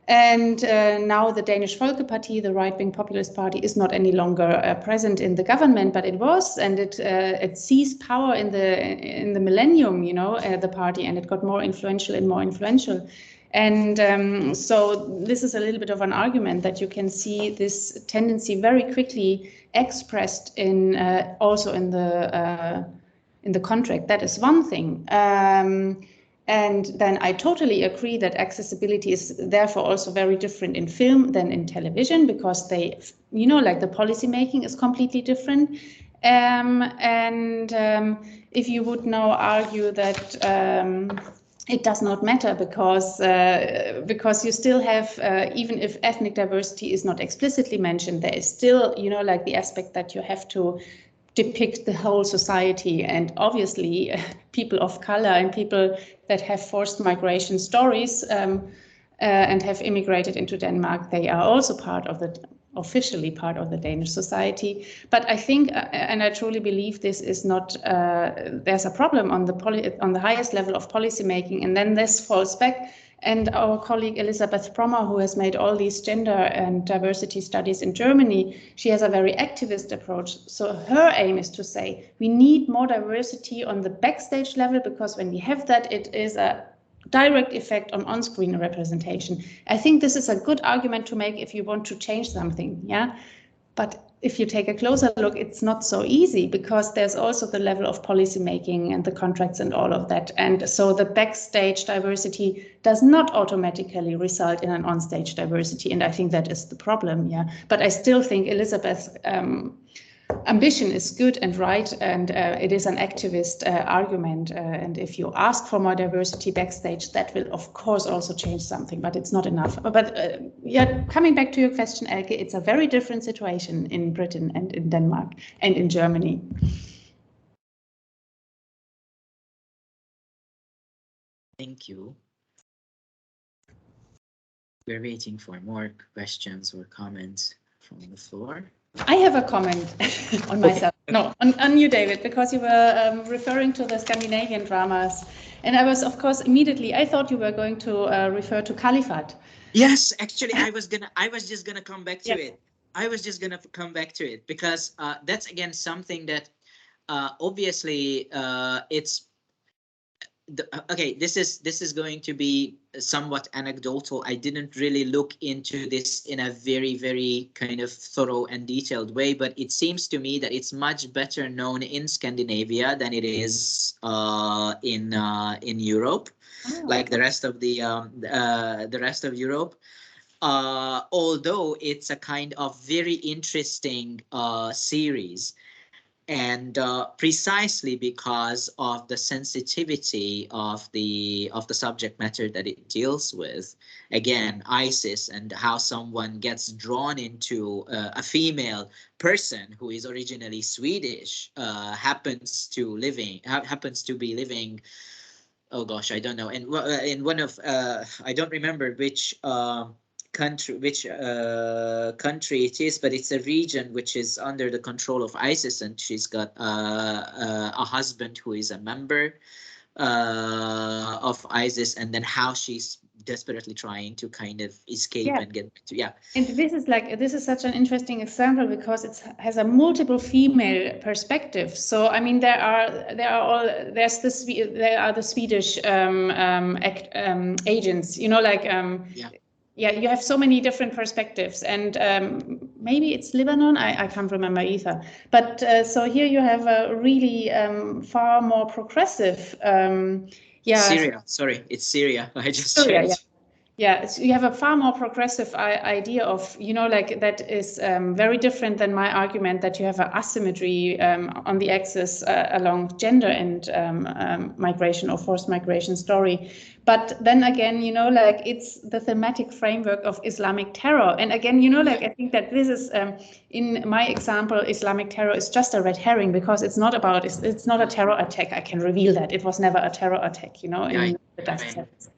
[SPEAKER 2] And now the Danish Folkeparti, the right-wing populist party, is not any longer present in the government, but it was, and it seized power in the millennium, you know, the party, and it got more influential and more influential. And so this is a little bit of an argument that you can see this tendency very quickly expressed in also in the contract. That is one thing. And then I totally agree that accessibility is therefore also very different in film than in television, because they, you know, like the policy making is completely different. If you would now argue that it does not matter because you still have, even if ethnic diversity is not explicitly mentioned, there is still, you know, like the aspect that you have to depict the whole society, and obviously people of color and people that have forced migration stories and have immigrated into Denmark, they are also officially part of the Danish society. But I think, and I truly believe this is not, there's a problem on the highest level of policy making, and then this falls back. And our colleague Elisabeth Brommer, who has made all these gender and diversity studies in Germany, she has a very activist approach. So her aim is to say, we need more diversity on the backstage level, because when we have that, it is a direct effect on on-screen representation. I think this is a good argument to make if you want to change something, yeah? But if you take a closer look, it's not so easy, because there's also the level of policy making and the contracts and all of that. And so the backstage diversity does not automatically result in an onstage diversity. And I think that is the problem, yeah. But I still think Elizabeth's ambition is good and right, and it is an activist argument. And if you ask for more diversity backstage, that will of course also change something, but it's not enough. But yeah, coming back to your question, Elke, it's a very different situation in Britain and in Denmark and in Germany.
[SPEAKER 1] Thank you. We're waiting for more questions or comments from the floor.
[SPEAKER 2] I have a comment on myself. No, on you, David, because you were referring to the Scandinavian dramas. And I was, of course, immediately, I thought you were going to refer to Caliphate.
[SPEAKER 1] Yes, actually, I was just gonna come back to
[SPEAKER 2] Yeah.
[SPEAKER 1] it. I was just gonna come back to it because that's again something that obviously it's okay. This is going to be somewhat anecdotal. I didn't really look into this in a very kind of thorough and detailed way, but it seems to me that it's much better known in Scandinavia than it is in Europe.
[SPEAKER 2] Oh.
[SPEAKER 1] Like the rest of the rest of Europe. Although it's a kind of very interesting series, and precisely because of the sensitivity of the subject matter that it deals with, again, ISIS, and how someone gets drawn into a female person who is originally Swedish, happens to be living. Oh gosh, I don't know. And in one of I don't remember which country it is, but it's a region which is under the control of ISIS, and she's got a husband who is a member of ISIS, and then how she's desperately trying to kind of escape and get to
[SPEAKER 2] And this is such an interesting example because it has a multiple female perspective. So I mean there are the Swedish agents, you know, like you have so many different perspectives, and maybe it's Lebanon, I can't remember either, but so here you have a really far more progressive
[SPEAKER 1] Syria. Sorry, it's Syria. I just
[SPEAKER 2] Syria,
[SPEAKER 1] checked.
[SPEAKER 2] Yeah, so you have a far more progressive idea of, you know, like that is very different than my argument that you have an asymmetry on the axis along gender and migration or forced migration story. But then again, you know, like it's the thematic framework of Islamic terror. And again, you know, like I think that this is, in my example, Islamic terror is just a red herring because it's not a terror attack. I can reveal that. It was never a terror attack, you know, in the dust settles.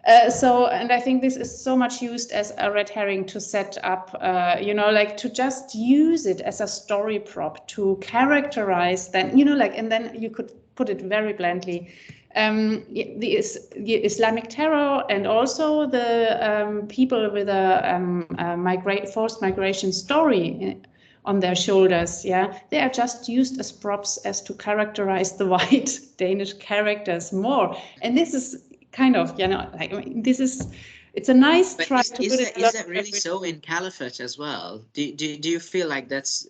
[SPEAKER 2] And I think this is so much used as a red herring to set up, you know, like to just use it as a story prop to characterize that, you know, like, and then you could put it very bluntly, the Islamic terror and also the people with a forced migration story on their shoulders, they are just used as props as to characterize the white Danish characters more. And this is kind of, you know, like, I mean, it's a nice try to put it.
[SPEAKER 1] Is that really so in Caliphate as well? Do you feel like that's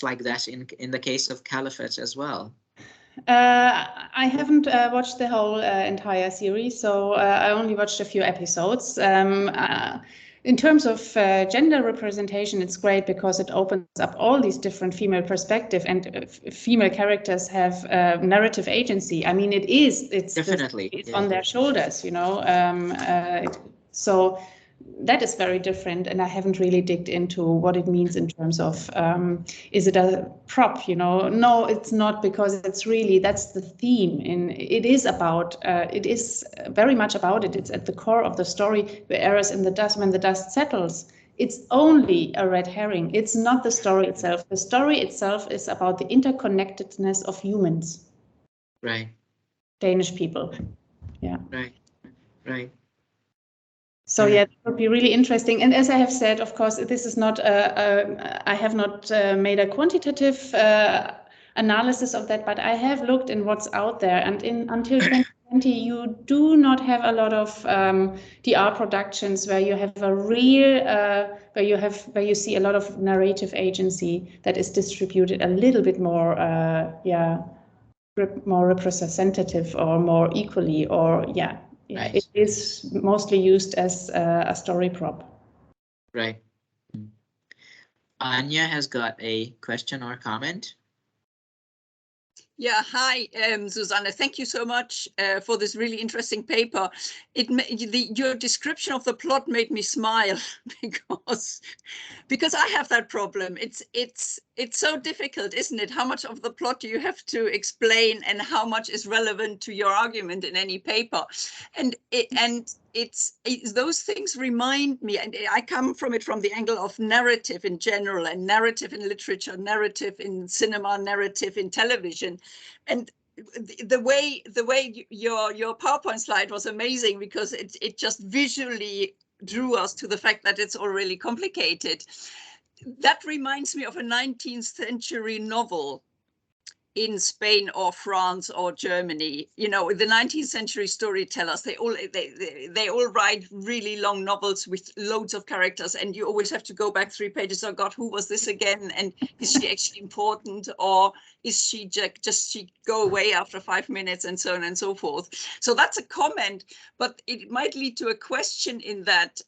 [SPEAKER 1] like that in the case of Caliphate as well?
[SPEAKER 2] I haven't watched the whole entire series, so I only watched a few episodes. In terms of gender representation, it's great because it opens up all these different female perspectives, and female characters have narrative agency. I mean, it's definitely it's on their shoulders, you know. So that is very different, and I haven't really digged into what it means in terms of is it a prop, you know? No, it's not, because it's really, that's the theme, and it is very much about it. It's at the core of the story, whereas in the dust, when the dust settles, it's only a red herring. It's not the story itself. The story itself is about the interconnectedness of humans.
[SPEAKER 1] Right.
[SPEAKER 2] Danish people. Yeah.
[SPEAKER 1] Right.
[SPEAKER 2] So yeah, that would be really interesting. And as I have said, of course, this is not, I have not made a quantitative analysis of that, but I have looked in what's out there. And until 2020, you do not have a lot of DR productions where you have a real, where you see a lot of narrative agency that is distributed a little bit more, more representative or more equally, or right. It is mostly used as a story prop.
[SPEAKER 1] Right. Anya has got a question or comment.
[SPEAKER 5] Yeah, hi, Susanne. Thank you so much for this really interesting paper. Your description of the plot made me smile because I have that problem. It's so difficult, isn't it? How much of the plot do you have to explain, and how much is relevant to your argument in any paper? And it's those things remind me, and I come from it from the angle of narrative in general, and narrative in literature, narrative in cinema, narrative in television, and the way your PowerPoint slide was amazing, because it just visually drew us to the fact that it's all really complicated. That reminds me of a 19th century novel in Spain or France or Germany. You know, the 19th century storytellers, they all write really long novels with loads of characters, and you always have to go back 3 pages. Oh God, who was this again? And is she actually important, or is she just she go away after 5 minutes, and so on and so forth. So that's a comment, but it might lead to a question in that.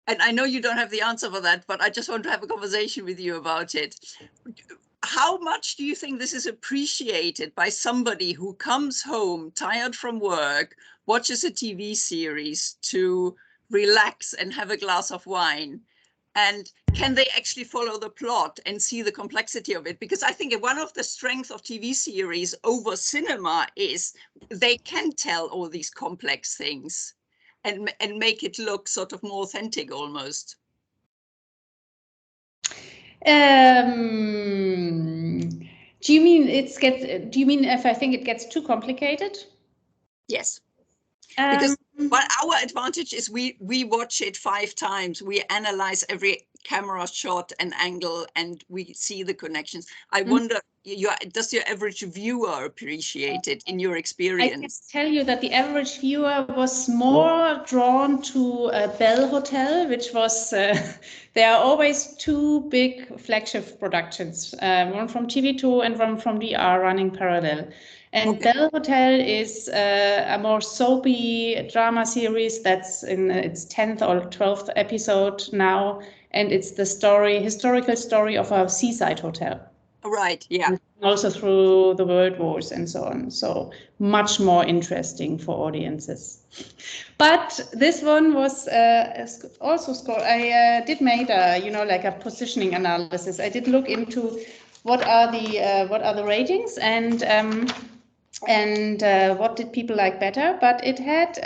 [SPEAKER 5] And I know you don't have the answer for that, but I just want to have a conversation with you about it. How much do you think this is appreciated by somebody who comes home tired from work, watches a TV series to relax and have a glass of wine? And can they actually follow the plot and see the complexity of it? Because I think one of the strengths of TV series over cinema is they can tell all these complex things and make it look sort of more authentic almost.
[SPEAKER 2] Do you mean do you mean if I think it gets too complicated?
[SPEAKER 5] Yes. Because our advantage is we watch it 5 times. We analyze every camera shot and angle, and we see the connections. I wonder, does your average viewer appreciate it in your experience?
[SPEAKER 2] I can tell you that the average viewer was more drawn to Bell Hotel, which was, there are always 2 big flagship productions, one from TV2 and one from DR running parallel. And Bell Hotel is a more soapy drama series that's in its 10th or 12th episode now. And it's the historical story of a seaside hotel.
[SPEAKER 5] Right, yeah.
[SPEAKER 2] And also through the World Wars and so on. So much more interesting for audiences. But this one was also scored. I did make a, like a positioning analysis. I did look into what are the ratings and what did people like better. But it had,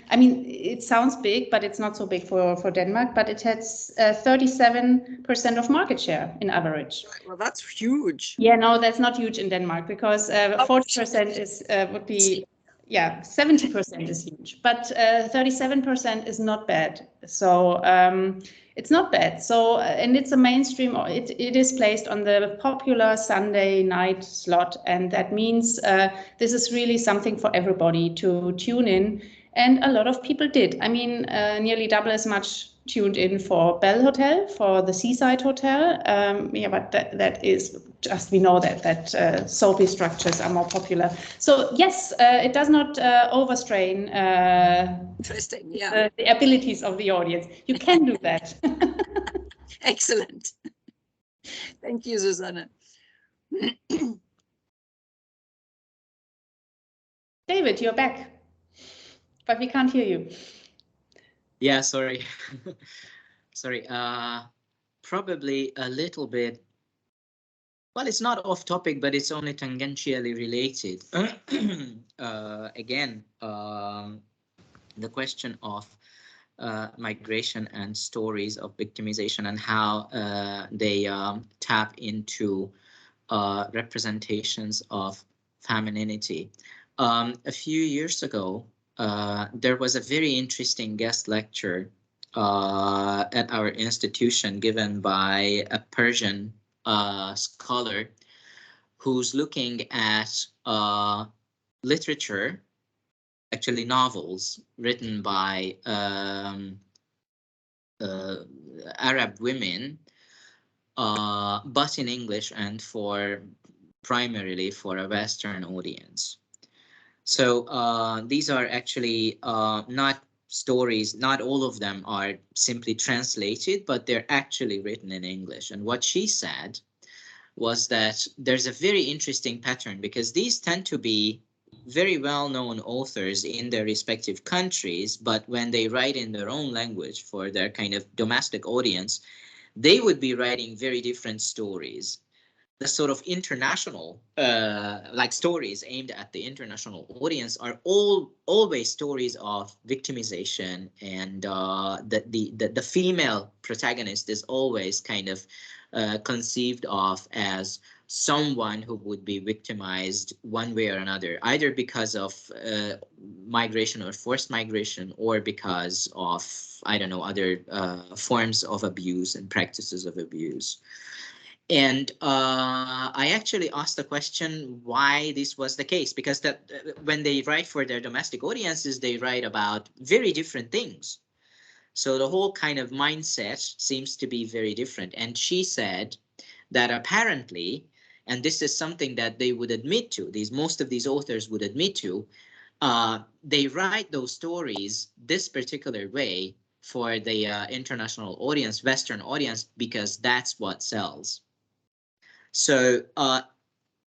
[SPEAKER 2] I mean, it sounds big, but it's not so big for Denmark, but it had 37% of market share in average.
[SPEAKER 5] Well, that's huge.
[SPEAKER 2] Yeah, no, that's not huge in Denmark, because 40% is would be, yeah, 70% is huge, but 37% is not bad. So it's not bad. So, and it's a mainstream, it is placed on the popular Sunday night slot. And that means this is really something for everybody to tune in. And a lot of people did. I mean, nearly double as much tuned in for Bell Hotel, for the seaside hotel. Yeah, but that is just, we know that soapy structures are more popular. So yes, it does not overstrain
[SPEAKER 5] Interesting, yeah.
[SPEAKER 2] the abilities of the audience. You can do that.
[SPEAKER 5] Excellent. Thank you, Susanne.
[SPEAKER 2] David, you're back, but we can't hear you.
[SPEAKER 1] Yeah, sorry. Sorry. Probably a little bit. Well, it's not off topic, but it's only tangentially related. Again, the question of migration and stories of victimization and how they tap into representations of femininity. A few years ago, there was a very interesting guest lecture at our institution given by a Persian scholar who's looking at literature, actually novels written by Arab women, but in English and primarily for a Western audience. So these are actually not stories, not all of them are simply translated, but they're actually written in English. And what she said was that there's a very interesting pattern, because these tend to be very well-known authors in their respective countries, but when they write in their own language for their kind of domestic audience, they would be writing very different stories. the sort of international, like stories aimed at the international audience are always stories of victimization, and the female protagonist is always kind of conceived of as someone who would be victimized one way or another, either because of migration or forced migration, or because of, I don't know, other forms of abuse and practices of abuse. And I actually asked the question why this was the case, because that when they write for their domestic audiences, they write about very different things. So the whole kind of mindset seems to be very different. And she said that apparently, and this is something that they would admit to, most of these authors would admit to, they write those stories this particular way for the international audience, Western audience, because that's what sells. So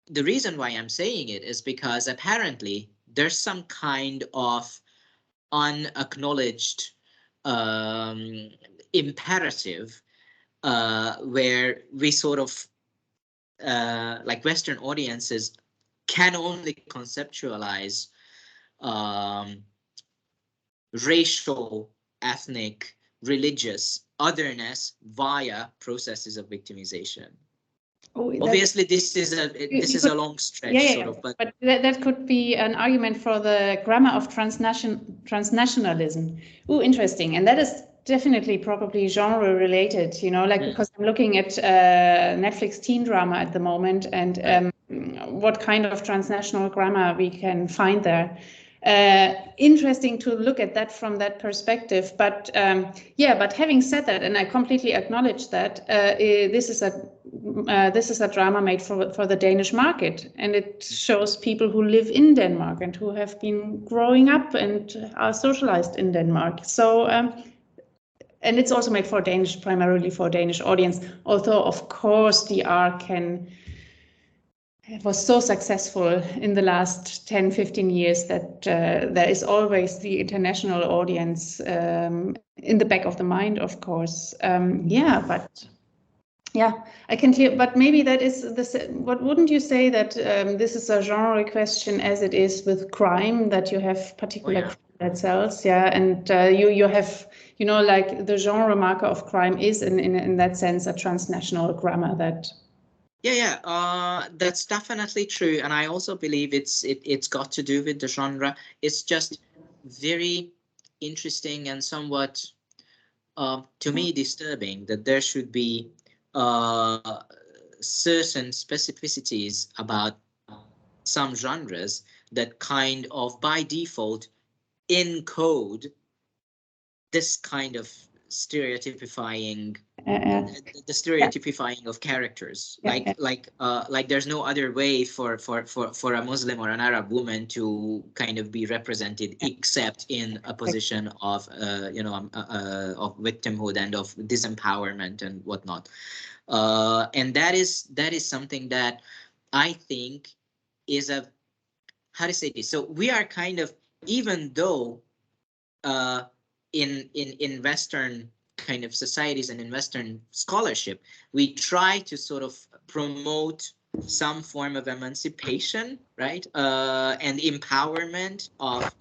[SPEAKER 1] the reason why I'm saying it is because apparently there's some kind of unacknowledged imperative where we sort of, like Western audiences, can only conceptualize racial, ethnic, religious otherness via processes of victimization. Oh, obviously, this is a long stretch, sort of, but
[SPEAKER 2] that could be an argument for the grammar of transnationalism. Oh, interesting, and that is definitely probably genre related. You know, like because I'm looking at Netflix teen drama at the moment, and what kind of transnational grammar we can find there. Interesting to look at that from that perspective, but yeah, but having said that, and I completely acknowledge that this is a drama made for the Danish market, and it shows people who live in Denmark and who have been growing up and are socialized in Denmark. So and it's also made for primarily for Danish audience, although of course the arc it was so successful in the last 10-15 years that there is always the international audience in the back of the mind, of course. Yeah, but yeah, I can hear, but maybe that is what wouldn't you say that this is a genre question as it is with crime, that you have particular crime that sells, yeah, and you have, you know, like the genre marker of crime is in that sense a transnational grammar that.
[SPEAKER 1] Yeah, that's definitely true, and I also believe it's got to do with the genre. It's just very interesting and somewhat, to me, disturbing that there should be certain specificities about some genres that kind of by default encode this kind of stereotypifying, the stereotypifying of characters, like there's no other way for a Muslim or an Arab woman to kind of be represented except in a position of of victimhood and of disempowerment and whatnot, and that is something that I think is a, how to say this, so we are kind of, even though in Western kind of societies and in Western scholarship, we try to sort of promote some form of emancipation, right, and empowerment of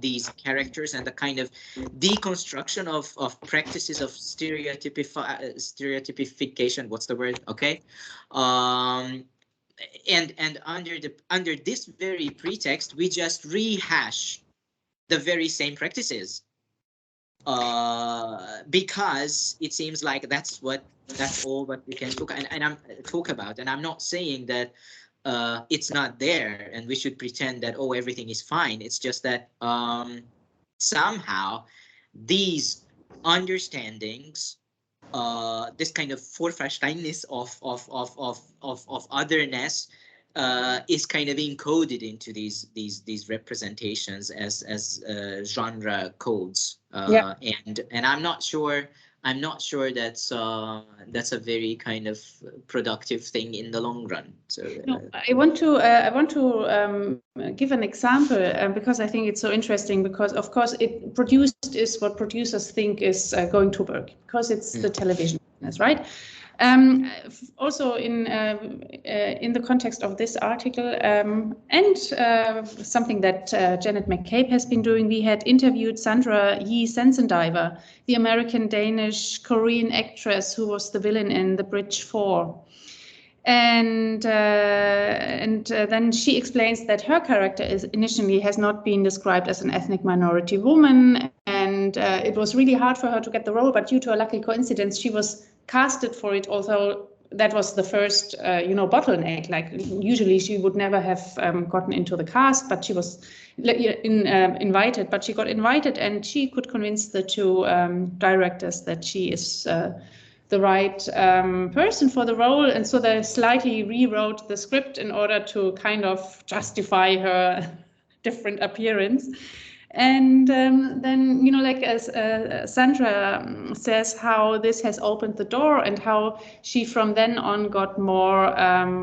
[SPEAKER 1] these characters, and the kind of deconstruction of practices of stereotypification. What's the word? Okay, and under this very pretext, we just rehash the very same practices, because it seems like that's all what we can talk about. And I'm not saying that it's not there and we should pretend that, oh, everything is fine. It's just that somehow these understandings, this kind of Vorverständnis of otherness, is kind of encoded into these representations as genre codes, and I'm not sure that's a very kind of productive thing in the long run. So
[SPEAKER 2] I want to give an example because I think it's so interesting, because of course it produced is what producers think is going to work, because it's the television business, right? Also in the context of this article and something that Janet McCabe has been doing, we had interviewed Sandra Yi Sensendiver, the American-Danish Korean actress who was the villain in The Bridge 4. And then she explains that her character initially has not been described as an ethnic minority woman, and it was really hard for her to get the role, but due to a lucky coincidence, she was casted for it, although that was the first, bottleneck. Like usually she would never have gotten into the cast, but she was invited. But she got invited, and she could convince the two directors that she is the right person for the role. And so they slightly rewrote the script in order to kind of justify her different appearance. And then, like as Sandra says, how this has opened the door and how she from then on got more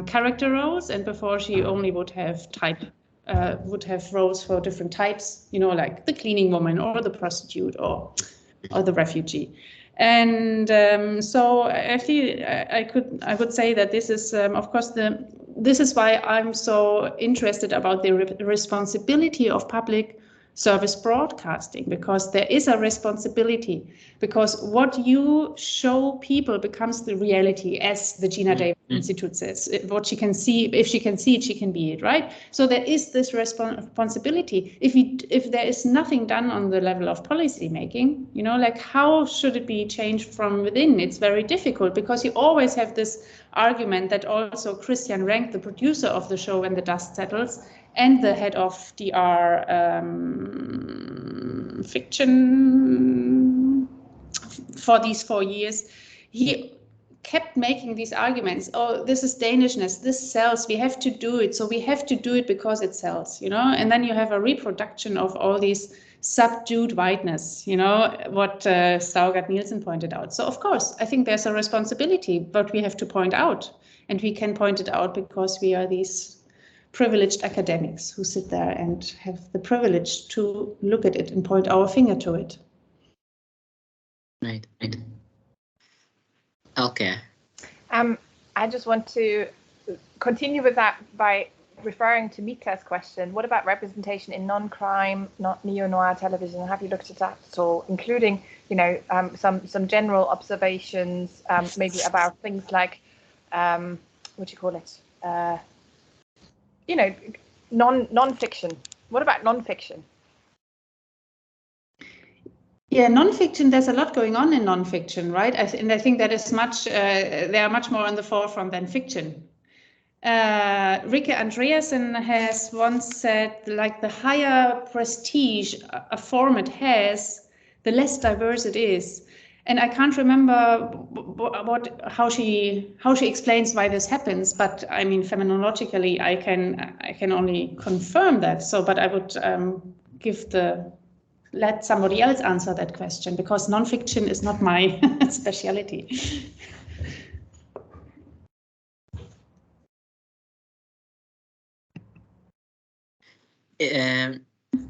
[SPEAKER 2] character roles, and before she only would have roles for different types, like the cleaning woman or the prostitute or the refugee. And so actually, I would say that this is, of course, this is why I'm so interested about the responsibility of public service broadcasting, because there is a responsibility, because what you show people becomes the reality, as the Gina Davis Institute says. What she can see, if she can see it, she can be it, right? So there is this responsibility. If there is nothing done on the level of policy making, like how should it be changed from within? It's very difficult, because you always have this argument that also Christian Renk, the producer of the show When the Dust Settles, and the head of DR fiction for these 4 years, he kept making these arguments. Oh, this is Danishness, this sells, we have to do it. So we have to do it because it sells, and then you have a reproduction of all these subdued whiteness, what Staugard Nielsen pointed out. So of course, I think there's a responsibility, but we have to point out, and we can point it out because we are these privileged academics who sit there and have the privilege to look at it and point our finger to it.
[SPEAKER 1] Right. Okay.
[SPEAKER 4] I just want to continue with that by referring to Mika's question. What about representation in non-crime, not neo-noir television? Have you looked at that at all, including, some general observations, maybe about things like, what do you call it? Non-fiction. What about non-fiction?
[SPEAKER 2] Yeah, non-fiction, there's a lot going on in non-fiction, right? And I think that is they are much more on the forefront than fiction. Rike Andreasen has once said, like, the higher prestige a format has, the less diverse it is. And I can't remember how she explains why this happens, but I mean, phenomenologically, I can only confirm that. So, but I would let somebody else answer that question, because nonfiction is not my speciality.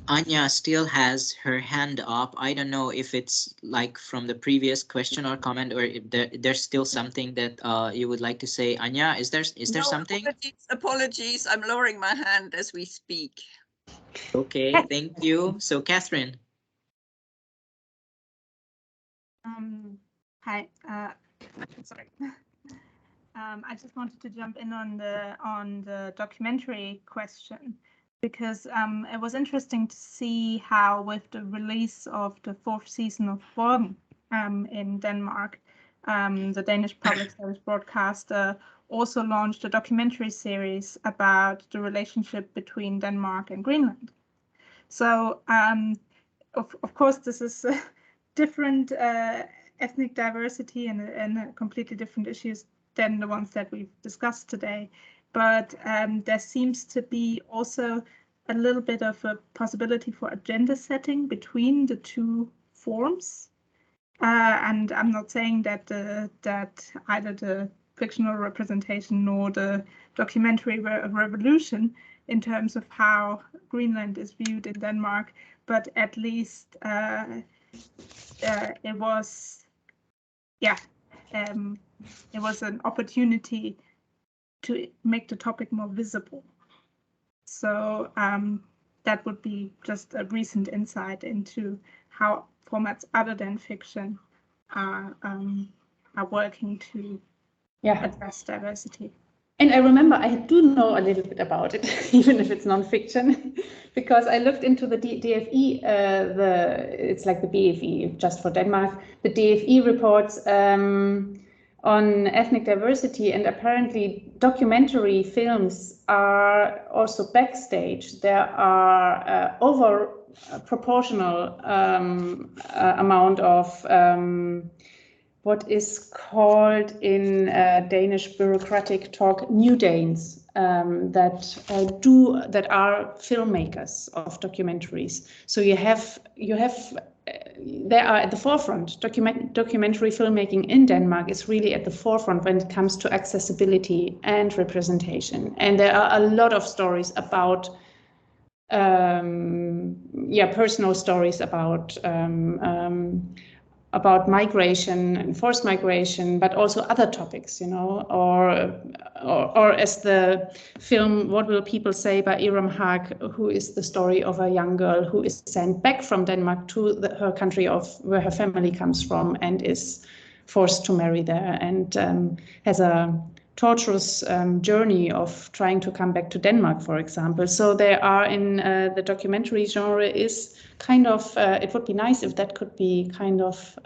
[SPEAKER 1] Anya still has her hand up. I don't know if it's like from the previous question or comment, or if there's still something that you would like to say. Anya, is there
[SPEAKER 5] No,
[SPEAKER 1] something?
[SPEAKER 5] Apologies. I'm lowering my hand as we speak.
[SPEAKER 1] Okay, thank you. So Catherine.
[SPEAKER 6] Hi. Sorry. I just wanted to jump in on the documentary question, because it was interesting to see how, with the release of the 4th season of Worm in Denmark, the Danish public service broadcaster also launched a documentary series about the relationship between Denmark and Greenland. So, of course, this is different ethnic diversity and completely different issues than the ones that we've discussed today. But there seems to be also a little bit of a possibility for agenda setting between the two forms. And I'm not saying that that either the fictional representation nor the documentary were a revolution in terms of how Greenland is viewed in Denmark, but at least it was, it was an opportunity to make the topic more visible. So that would be just a recent insight into how formats other than fiction are working to address diversity.
[SPEAKER 2] And I remember I do know a little bit about it, even if it's non-fiction, because I looked into the DFE, it's like the BFE just for Denmark, the DFE reports on ethnic diversity, and apparently documentary films are also backstage. There are over proportional amount of what is called in Danish bureaucratic talk new Danes that are filmmakers of documentaries. So you have they are at the forefront. Documentary filmmaking in Denmark is really at the forefront when it comes to accessibility and representation. And there are a lot of stories about personal stories about migration and forced migration, but also other topics, or as the film What Will People Say by Iram Haag, who is the story of a young girl who is sent back from Denmark to her country of where her family comes from and is forced to marry there, and has a torturous journey of trying to come back to Denmark, for example. So there are in the documentary genre is kind of, it would be nice if that could be kind of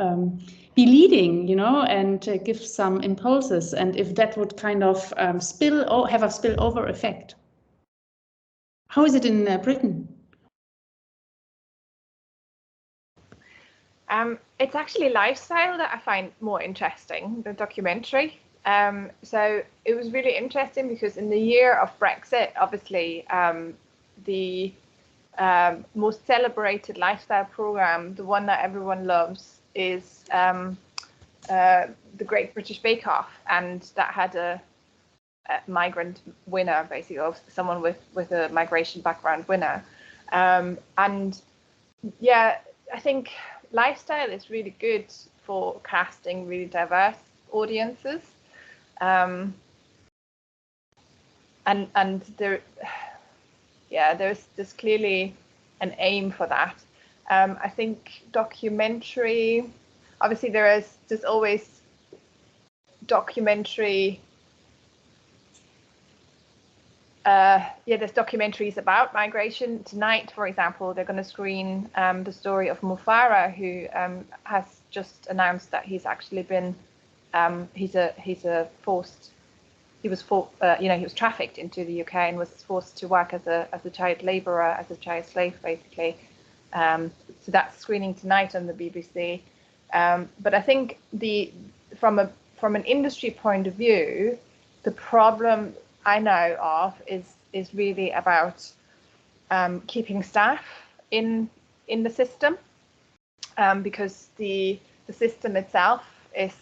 [SPEAKER 2] be leading, and give some impulses, and if that would kind of have a spillover effect. How is it in Britain?
[SPEAKER 4] It's actually lifestyle that I find more interesting, the documentary. So it was really interesting because in the year of Brexit, obviously, the most celebrated lifestyle program, the one that everyone loves, is the Great British Bake Off, and that had a migrant winner, basically, or someone with a migration background winner. And yeah, I think lifestyle is really good for casting really diverse audiences. And there's clearly an aim for that. I think documentary, obviously there's always documentary. There's documentaries about migration. Tonight, for example, they're going to screen the story of Mufara, who has just announced that he's actually been he was trafficked into the UK and was forced to work as a child labourer, as a child slave, basically. So that's screening tonight on the BBC. But I think from an industry point of view, the problem I know of is really about keeping staff in the system, because the system itself is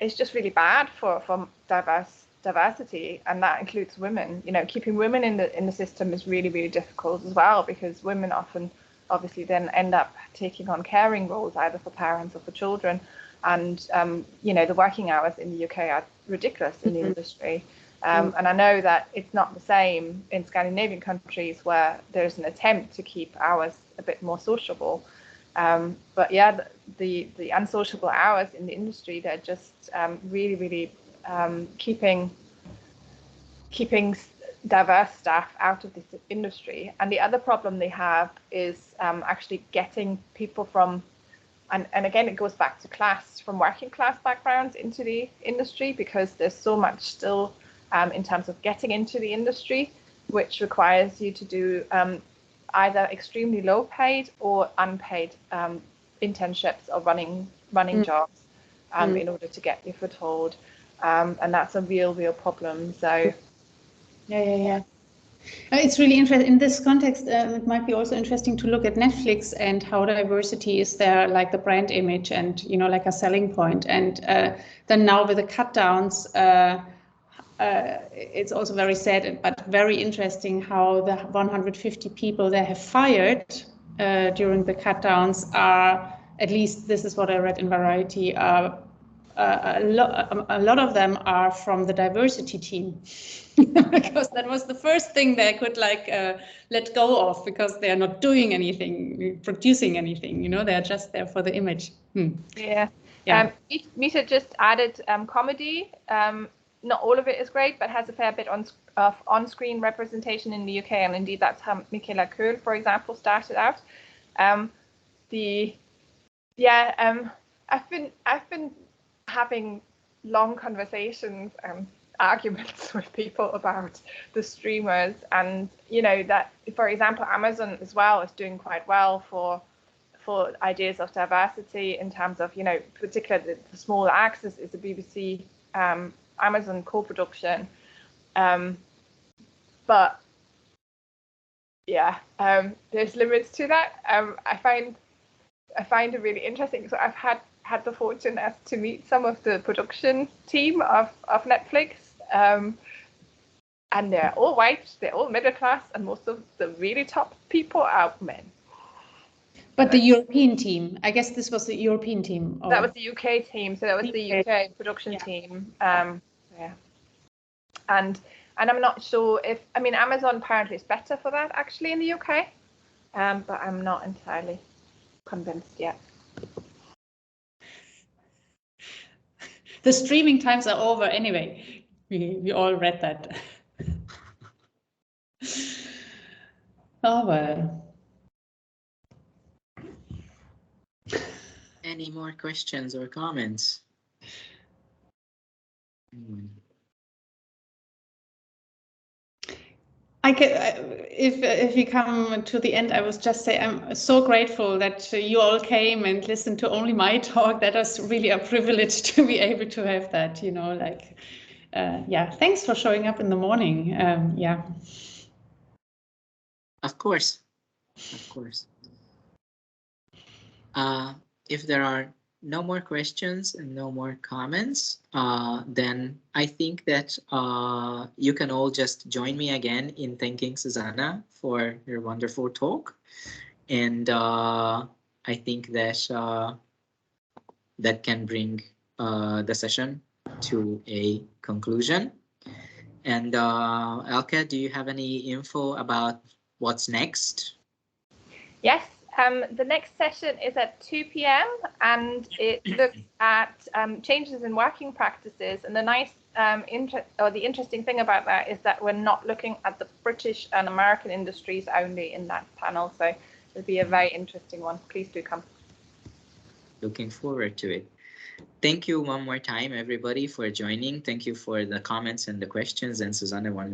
[SPEAKER 4] it's just really bad for diversity, and that includes women. Keeping women in the system is really, really difficult as well, because women often obviously then end up taking on caring roles, either for parents or for children. And the working hours in the UK are ridiculous in the industry. And I know that it's not the same in Scandinavian countries, where there's an attempt to keep hours a bit more sociable. But yeah, the unsociable hours in the industry, they're just really, really keeping diverse staff out of this industry. And the other problem they have is actually getting people from, and again, it goes back to class, from working class backgrounds into the industry, because there's so much still in terms of getting into the industry, which requires you to do either extremely low paid or unpaid internships or running jobs in order to get your foothold. And that's a real problem. So
[SPEAKER 2] yeah. It's really interesting. In this context, it might be also interesting to look at Netflix and how diversity is there, like the brand image and, like a selling point. And then now with the cut downs, it's also very sad, but very interesting how the 150 people they have fired during the cut downs are, at least this is what I read in Variety, are a lot of them are from the diversity team, because that was the first thing they could let go of, because they are not doing anything, producing anything. You know, they are just there for the image.
[SPEAKER 4] Yeah.
[SPEAKER 2] Yeah.
[SPEAKER 4] Mita just added comedy. Not all of it is great, but has a fair bit of on-screen representation in the UK, and indeed that's how Michaela Köhl, for example, started out. I've been having long conversations and arguments with people about the streamers, and you know that, for example, Amazon as well is doing quite well for ideas of diversity in terms of, you know, particularly the Small Axis is a BBC Amazon co-production, but yeah, there's limits to that. I find it really interesting. So I've had the fortune as to meet some of the production team of Netflix, and they're all white, they're all middle class, and most of the really top people are men.
[SPEAKER 2] But the European team, I guess this was the European team.
[SPEAKER 4] That was the UK team, so that was the UK production team. Yeah, and I'm not sure if, I mean, Amazon apparently is better for that actually in the UK, but I'm not entirely convinced yet.
[SPEAKER 2] The streaming times are over anyway. We all read that. Oh well.
[SPEAKER 1] Any more questions or comments?
[SPEAKER 2] I can, if we come to the end, I was just say I'm so grateful that you all came and listened to only my talk. That was really a privilege to be able to have that, you know, like, yeah, thanks for showing up in the morning. Yeah.
[SPEAKER 1] Of course, of course. If there are no more questions and no more comments, then I think that you can all just join me again in thanking Susanne for your wonderful talk. And I think that that can bring the session to a conclusion. And Elke, do you have any info about what's next?
[SPEAKER 4] Yes. The next session is at 2 p.m. and it looks at changes in working practices. And the nice, the interesting thing about that is that we're not looking at the British and American industries only in that panel. So it'll be a very interesting one. Please do come.
[SPEAKER 1] Looking forward to it. Thank you one more time, everybody, for joining. Thank you for the comments and the questions, and Susanne, one more